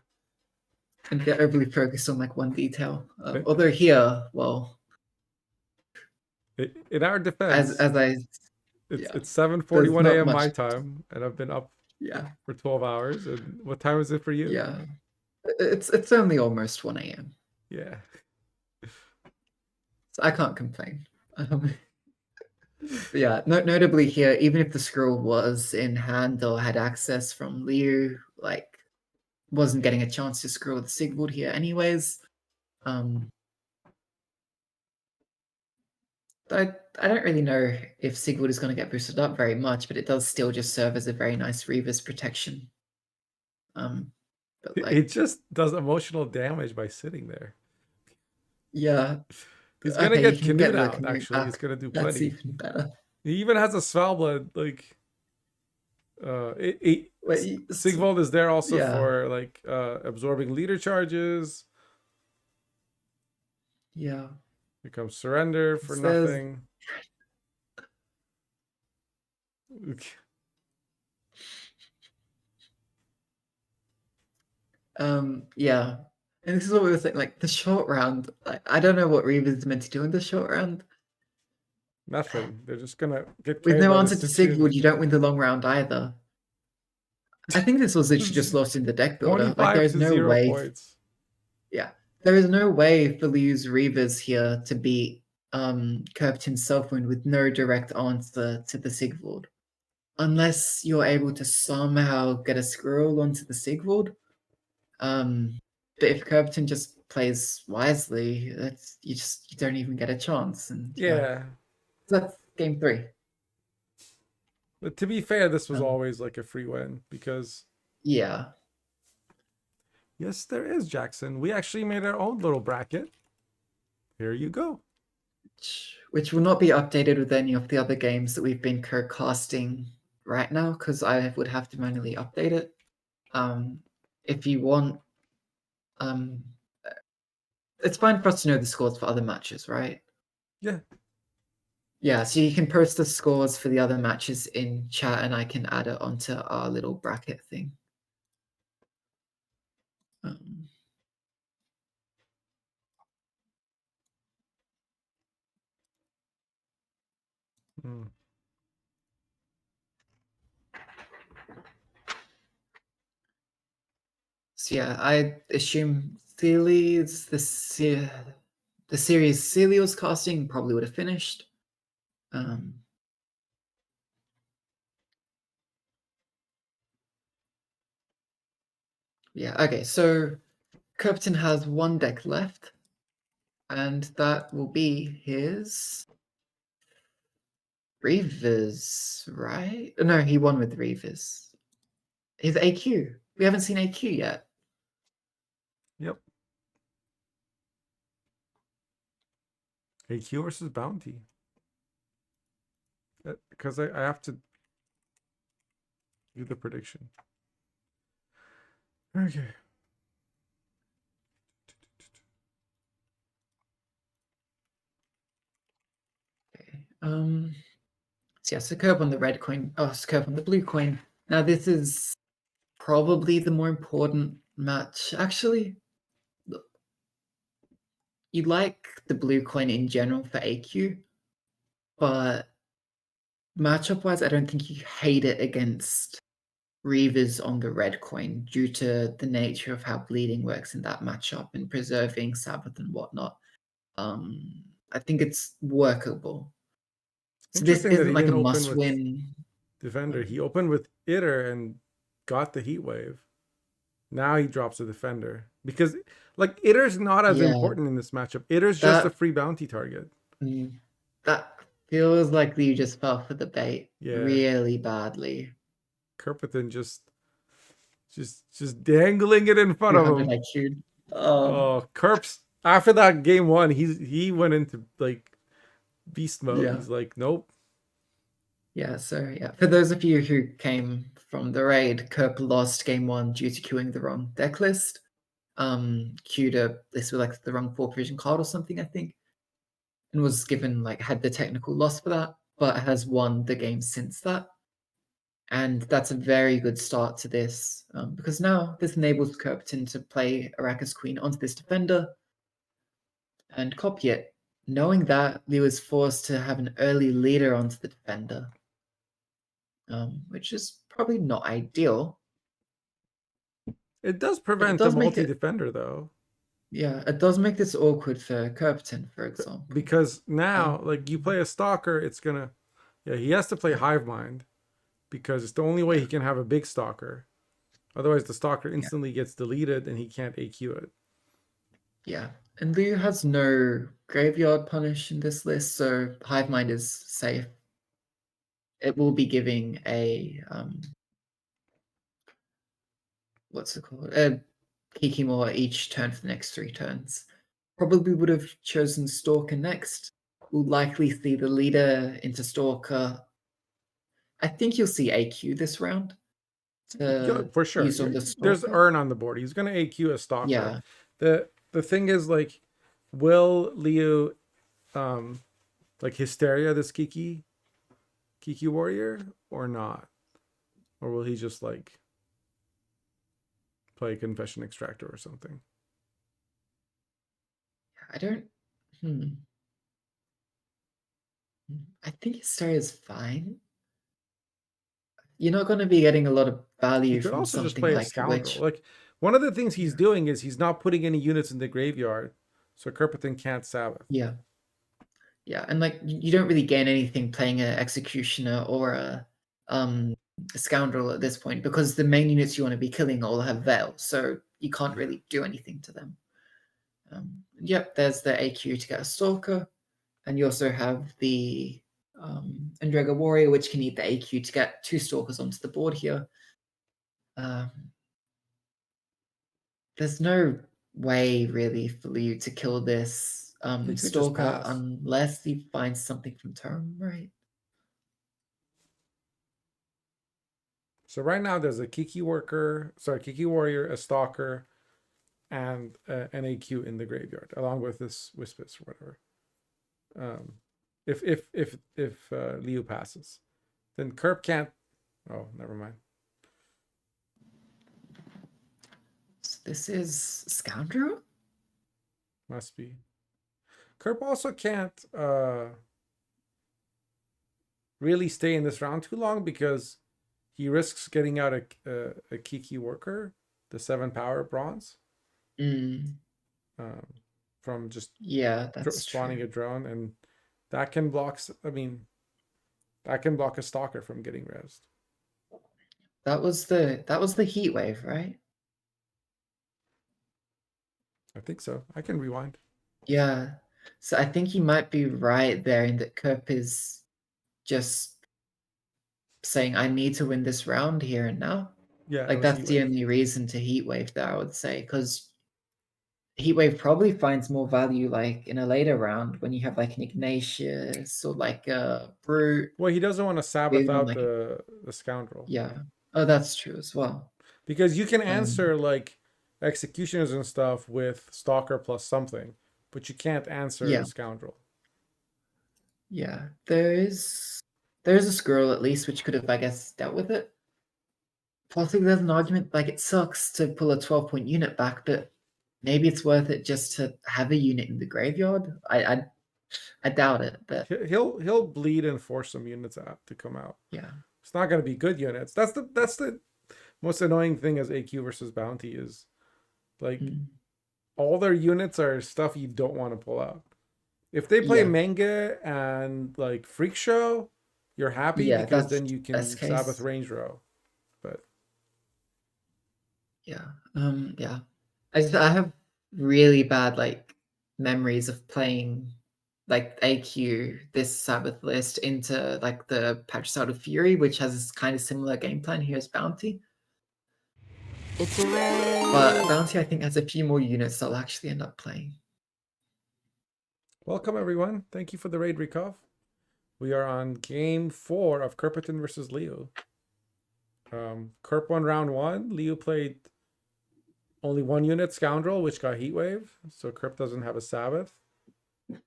And get overly focused on like one detail. Although here, well, in our defense, it's 7:41 a.m. my time, and I've been up for 12 hours. And what time is it for you? Yeah, it's only almost 1 a.m. Yeah, so I can't complain. Yeah, notably here, even if the scroll was in hand or had access from Liu, like, wasn't getting a chance to scroll the Sigvold here anyways. I don't really know if Sigvold is going to get boosted up very much, but it does still just serve as a very nice Reaver's protection. But like, it just does emotional damage by sitting there. Yeah. He's going to get Canute out, actually. He's going to do plenty. That's even better. He even has a Svalblood, like... Sigvold is there also for like absorbing leader charges. Yeah. Becomes surrender for nothing. Yeah. And this is what we were saying, like the short round. I don't know what Reaver's meant to do in the short round. Nothing. They're just gonna get with no answer to Sigvold, you don't win the long round either. I think this was literally just lost in the deck builder. Like there's no way. Points. Yeah. There is no way for Liu's Reavers here to beat Kerpeten's Selfwind with no direct answer to the Sigvold. Unless you're able to somehow get a scroll onto the Sigvold. But if Kerpeten just plays wisely, you don't even get a chance. And yeah. So that's game 3. But to be fair, this was always like a free win because... Yeah. Yes, there is, Jackson. We actually made our own little bracket. Here you go. Which will not be updated with any of the other games that we've been co-casting right now, because I would have to manually update it. If you want... it's fine for us to know the scores for other matches, right? Yeah. Yeah, so you can post the scores for the other matches in chat, and I can add it onto our little bracket thing. Hmm. So yeah, I assume Celi's the series Celia was casting probably would have finished. Yeah, okay, so Kerpeten has one deck left, and that will be his Reavers, right? No, he won with Reavers. His AQ. We haven't seen AQ yet. Yep. AQ versus Bounty. Because I have to do the prediction. Okay. Okay. So yeah, so curve on the red coin. Oh, so curve on the blue coin. Now this is probably the more important match. Actually, look, you like the blue coin in general for AQ, but matchup wise, I don't think you hate it against Reavers on the red coin due to the nature of how bleeding works in that matchup and preserving Sabbath and whatnot. I think it's workable. So this Interesting that isn't he like a didn't open with must-win. Defender. He opened with Itter and got the Heat Wave. Now he drops a Defender. Because, like, Itter's not as Yeah, important in this matchup. Itter's just a that free bounty target. that feels like you just fell for the bait Yeah. really badly. Kerpeten just dangling it in front of 200 him. IQ. Oh, Kerps, after that game one, he went into, like, beast mode. Yeah. He's like, nope. Yeah, so yeah, for those of you who came from the raid, Kerp lost game one due to queuing the wrong deck list. Queued a list with like the wrong 4 provision card or something, I think, and was given like had the technical loss for that, but has won the game since that. And that's a very good start to this, because now this enables Kerpeten to play Araka's Queen onto this defender and copy it. Knowing that, Liu is forced to have an early leader onto the defender, which is probably not ideal. It does But it prevent does the make it, multi-defender, though. yeah, it does make this awkward for Kerpeten, for example. Because now, like, you play a Stalker, it's gonna... Yeah, he has to play Hive Mind. Because it's the only way he can have a big Stalker. Otherwise, the Stalker instantly gets deleted and he can't AQ it. Yeah, and Liu has no graveyard punish in this list, so Hive Mind is safe. It will be giving a what's it called? A Kikimora each turn for the next 3 turns. Probably would have chosen Stalker next. We'll likely see the leader into Stalker. I think you'll see AQ this round to For sure. use on the There's Stalker. Urn on the board. He's gonna AQ a Stalker. Yeah. The thing is, like, will Liu like Hysteria this Kiki warrior or not? Or will he just like play Confession Extractor or something? I don't. I think Hysteria is fine. You're not going to be getting a lot of value He could from also just something play a like Scoundrel. Witch. Like, one of the things he's doing is he's not putting any units in the graveyard, so Kerpeten can't Sabbath. Yeah. Yeah, and like you don't really gain anything playing an Executioner or a Scoundrel at this point because the main units you want to be killing all have Veil, so you can't really do anything to them. Yep, there's the AQ to get a Stalker, and you also have the Endrega Warrior, which can eat the AQ to get 2 Stalkers onto the board here. There's no way really for you to kill this Stalker unless he finds something from Term, right? So right now there's a Kiki Warrior, a Stalker, and an AQ in the graveyard, along with this Wispus or whatever. if Liu passes, then Kerp can't. Oh, never mind. So this is Scoundrel? Must be. Kerp also can't really stay in this round too long because he risks getting out a Kiki worker, the 7 power bronze, Mm, from just yeah, that's spawning true. a drone, and that can block. I mean, that can block a stalker from getting rezzed. That was the heat wave, right? I think so. I can rewind. Yeah. So I think you might be right there in that Kerp is just saying, I need to win this round here and now. Yeah, it Like was that's the Heatwave. only reason to heat wave there, I would say, because heat wave probably finds more value like in a later round when you have like an Ignatius or like a Brute Well, he doesn't want to or Sabbath even out like the scoundrel. yeah. Oh, that's true as well. Because you can Um, answer like executioners and stuff with stalker plus something, but you can't answer Yeah. the scoundrel. Yeah. There's a scroll at least which could have, I guess, dealt with it. Possibly there's an argument like it sucks to pull a 12-point unit back, but maybe it's worth it just to have a unit in the graveyard. I doubt it, but He'll bleed and force some units out to come out. yeah. It's not going to be good units. That's the most annoying thing as AQ versus bounty is like Mm. all their units are stuff you don't want to pull out. If they play Yeah. Manga and like Freak Show, you're happy Yeah, because that's then you can best case. Sabbath range row. But Yeah. Yeah. I have really bad like memories of playing like AQ this Sabbath list into like the Patricide of Fury, which has this kind of similar game plan here as Bounty. It's a raid. But Bounty I think has a few more units I'll actually end up playing. welcome everyone. Thank you for the raid, Rikov. We are on game 4 of Kerpeten versus Leo. Kerp won round 1. Leo played only 1 unit, Scoundrel, which got Heatwave. So Kerp doesn't have a Sabbath.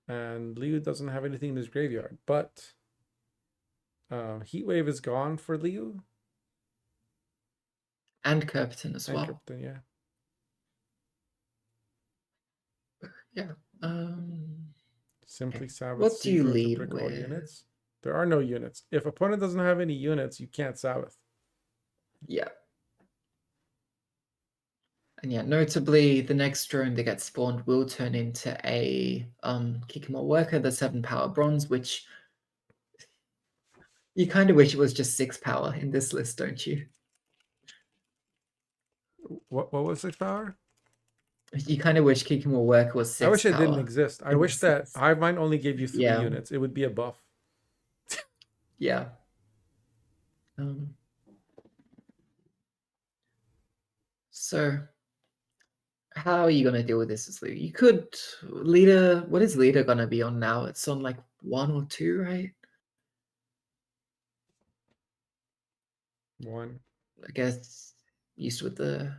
And Leo doesn't have anything in his graveyard. But Heatwave is gone for Leo. And Kerpeten as And well. Kerpeten, yeah. Yeah. Simply Sabbath. What do you Seagull to lead brick all with? units. There are no units. If opponent doesn't have any units, you can't Sabbath. Yeah. And yeah, notably, the next drone that gets spawned will turn into a Kikimo worker, the 7 power bronze, which you kind of wish it was just 6 power in this list, don't you? What was 6 power? You kind of wish Kikimo worker was 6 I wish it didn't power exist. I in wish this that list. Hivemind only gave you 3 Yeah. units. It would be a buff. Yeah. So, how are you gonna deal with this as leader? You could leader. What is leader gonna be on now? It's on like 1 or 2, right? 1. I guess used with the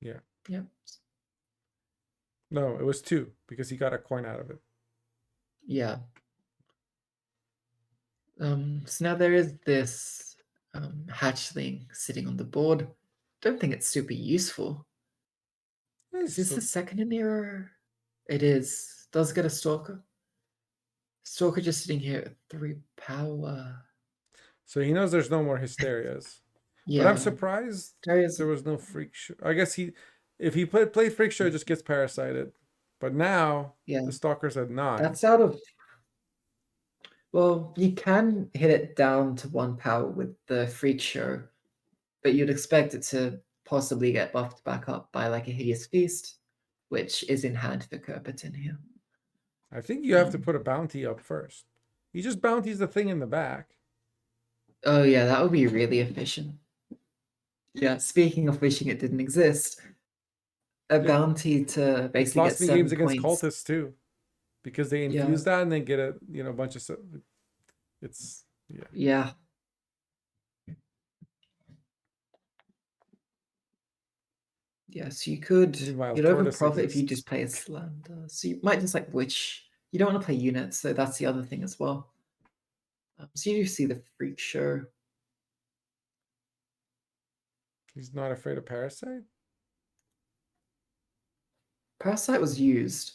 Yeah. Yep. No, it was 2 because he got a coin out of it. Yeah. So now there is this hatchling sitting on the board. Don't think it's super useful. Is this the second in the era? It is. Does get a stalker. Stalker just sitting here at 3 power. So he knows there's no more hysterias. Yeah. But I'm surprised there was no freak show. I guess if he played freak show, it just gets parasited. But now the stalker's at 9. That's out of. Well, you can hit it down to 1 power with the freak show, but you'd expect it to possibly get buffed back up by like a hideous feast, which is in hand for Kerpeten here. I think you have to put a bounty up first. He just bounties the thing in the back. Oh yeah, that would be really efficient. Yeah, speaking of wishing it didn't exist, a bounty to basically It's get lost me 7 games against points. cultists too, because they infuse that and then get a bunch of stuff. It's Yeah. Yes, you could. Meanwhile, You'd Tortoise over profit if you exists. just play a Slander. So you might just like witch you don't want to play units, so that's the other thing as well. So you do see the freak show. He's not afraid of Parasite? Parasite was used.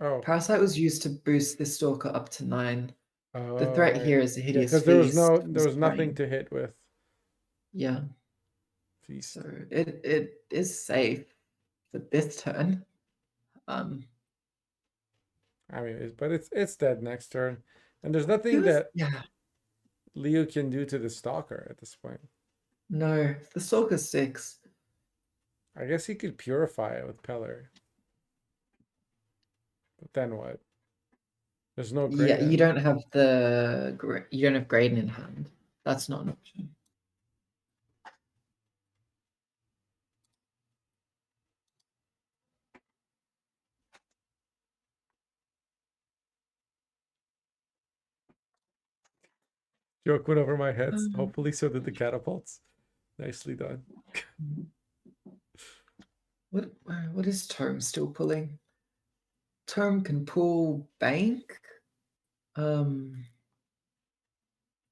Oh. Parasite was used to boost the Stalker up to 9. Oh, The threat right. here is a Yeah, hideous because feast. there was nothing brain. to hit with. Yeah. Feast. So it is safe for this turn. I mean, but it's dead next turn, and there's nothing was- that yeah. Leo can do to the Stalker at this point. No, the Stalker 6. I guess he could purify it with Pellar. But then what? There's no Yeah, Graydon. you don't have Graydon in hand. That's not an option. Joke went over my head. Hopefully so did the catapults. Nicely done. What is Tome still pulling? Tome can pull Bank. Or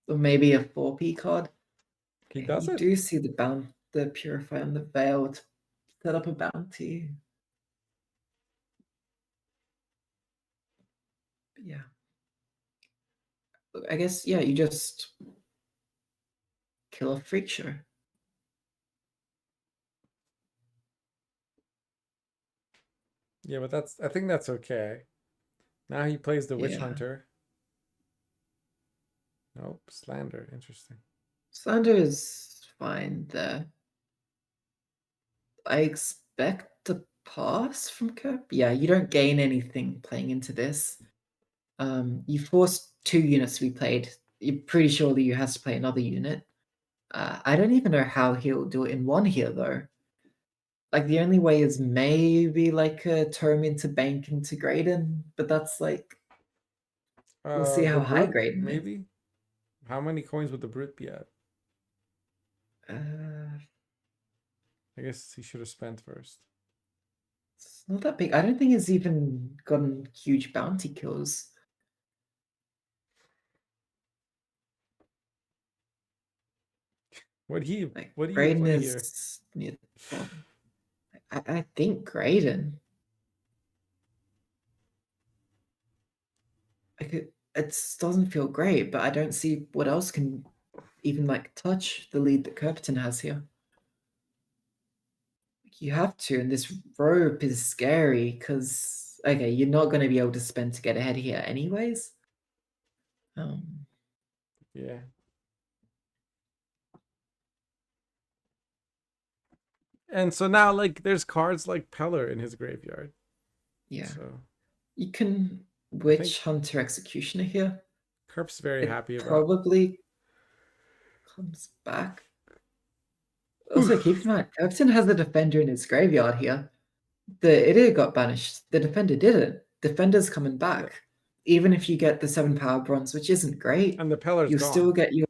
maybe a 4P card. He does you it. do see the Purify and the Veil to set up a bounty. Yeah. I guess, yeah, you just kill a freak show. Yeah, but I think that's okay. Now he plays the Witch Yeah. Hunter. Nope, Slander. Interesting. Slander is fine there. I expect a pass from Kerp. Yeah, you don't gain anything playing into this. You force 2 units to be played. You're pretty sure that you has to play another unit. I don't even know how he'll do it in 1 here though. Like the only way is maybe like a Tome into Bank into Graydon, but that's like we'll see how The high Brute, Graydon is. maybe. How many coins would the Brute be at? I guess he should have spent first. It's not that big. I don't think he's even gotten huge bounty kills. What do you Graydon play here? is near the bottom. I think Graydon. It doesn't feel great, but I don't see what else can even like touch the lead that Kerpeten has here. You have to, and this rope is scary because okay, you're not going to be able to spend to get ahead here anyways. Yeah. And so now, like, there's cards like Pellar in his graveyard. Yeah. So you can Witch Hunter Executioner here. Kerp's very happy about. Probably comes back. Also, keep in mind, Kerpeten has a defender in his graveyard here. The idiot got banished. The defender didn't. Defender's coming back. Even if you get the 7 power bronze, which isn't great, And the Pellar's you gone. still get your.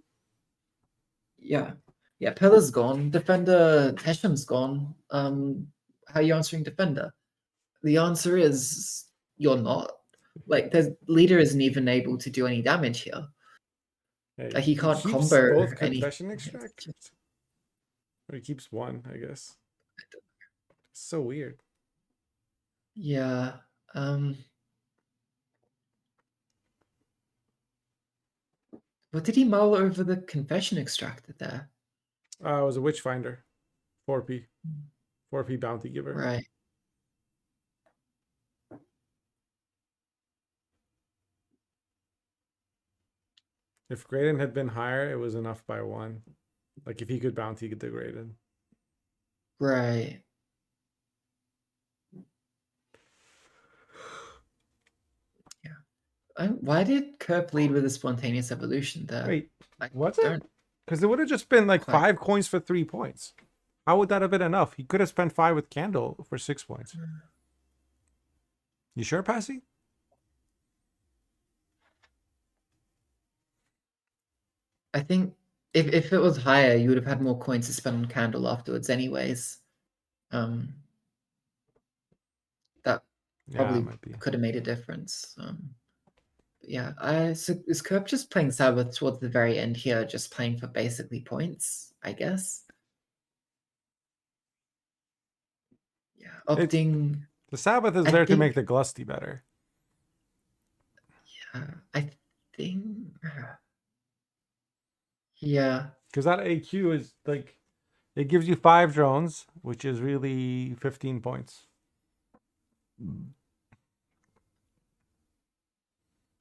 Yeah. Yeah, Pellar's gone. Defender Hesham's gone. How are you answering Defender? The answer is you're not. Like the leader isn't even able to do any damage here. Hey, Like he can't keeps combo both any. Confession Extract. Or he keeps one, I guess. It's so weird. Yeah. What did he mull over the Confession Extractor there? It was a Witchfinder. 4P. 4P Bounty Giver. Right. If Graydon had been higher, it was enough by 1. Like if he could bounty the Graydon. Right. Yeah. Why did Kerp lead with a spontaneous evolution there? Wait, I what's it? Because it would have just been like 5 coins for 3 points. How would that have been enough? He could have spent 5 with Candle for 6 points. You sure, Passy? I think if it was higher, you would have had more coins to spend on Candle afterwards anyways. That Yeah, probably it might be. could have made a difference. Yeah, so is Kerp just playing Sabbath towards the very end here, just playing for basically points, I guess? Yeah, opting. The Sabbath is I there to think- make the Glusty better. I think. Yeah, Because that AQ is like, it gives you 5 drones, which is really 15 points.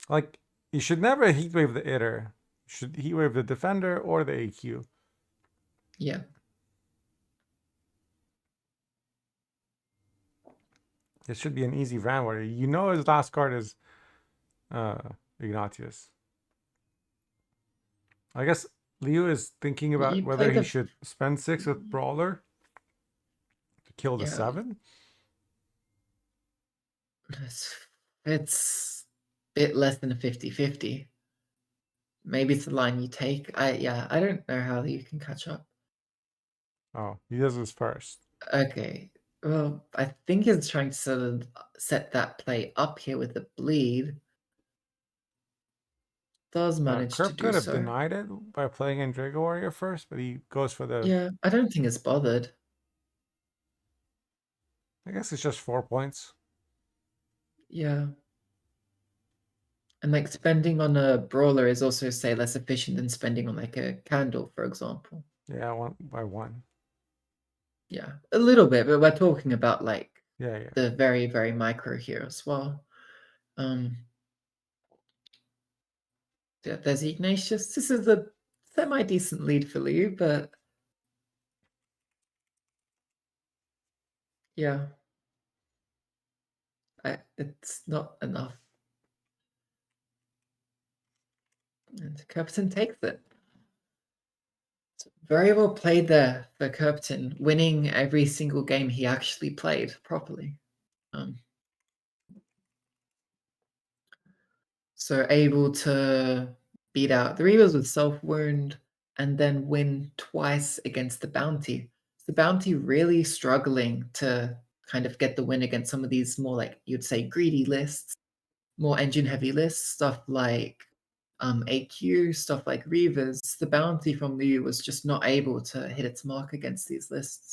Like, you should never heatwave the hitter. You should heatwave the defender or the AQ. yeah. This should be an easy round where you know his last card is Ignatius. I guess Leo is thinking about You whether play he the- should spend 6 with Brawler to kill the Yeah. 7. It's a bit less than a 50-50. Maybe it's the line you take. I don't know how you can catch up. Oh, he does this first. Okay. Well, I think he's trying to sort of set that play up here with the bleed. Does manage to Kerp do could have so. denied it by playing in Drago Warrior first, but he goes for the... Yeah, I don't think it's bothered. I guess it's just 4 points. Yeah. And like spending on a brawler is also, say, less efficient than spending on like a candle, for example. Yeah, 1 by 1. Yeah, a little bit, but we're talking about like Yeah. the very, very micro here as well. Yeah, there's Ignatius. This is a semi-decent lead for Liu, but yeah, it's not enough. And Kerpeten takes it. Very well played there for Kerpeten, winning every single game he actually played properly. So able to beat out the Reavers with Self Wound and then win twice against the Bounty. The Bounty really struggling to kind of get the win against some of these more like you'd say greedy lists, more engine heavy lists, stuff like AQ, stuff like Reavers. The Bounty from Liu was just not able to hit its mark against these lists.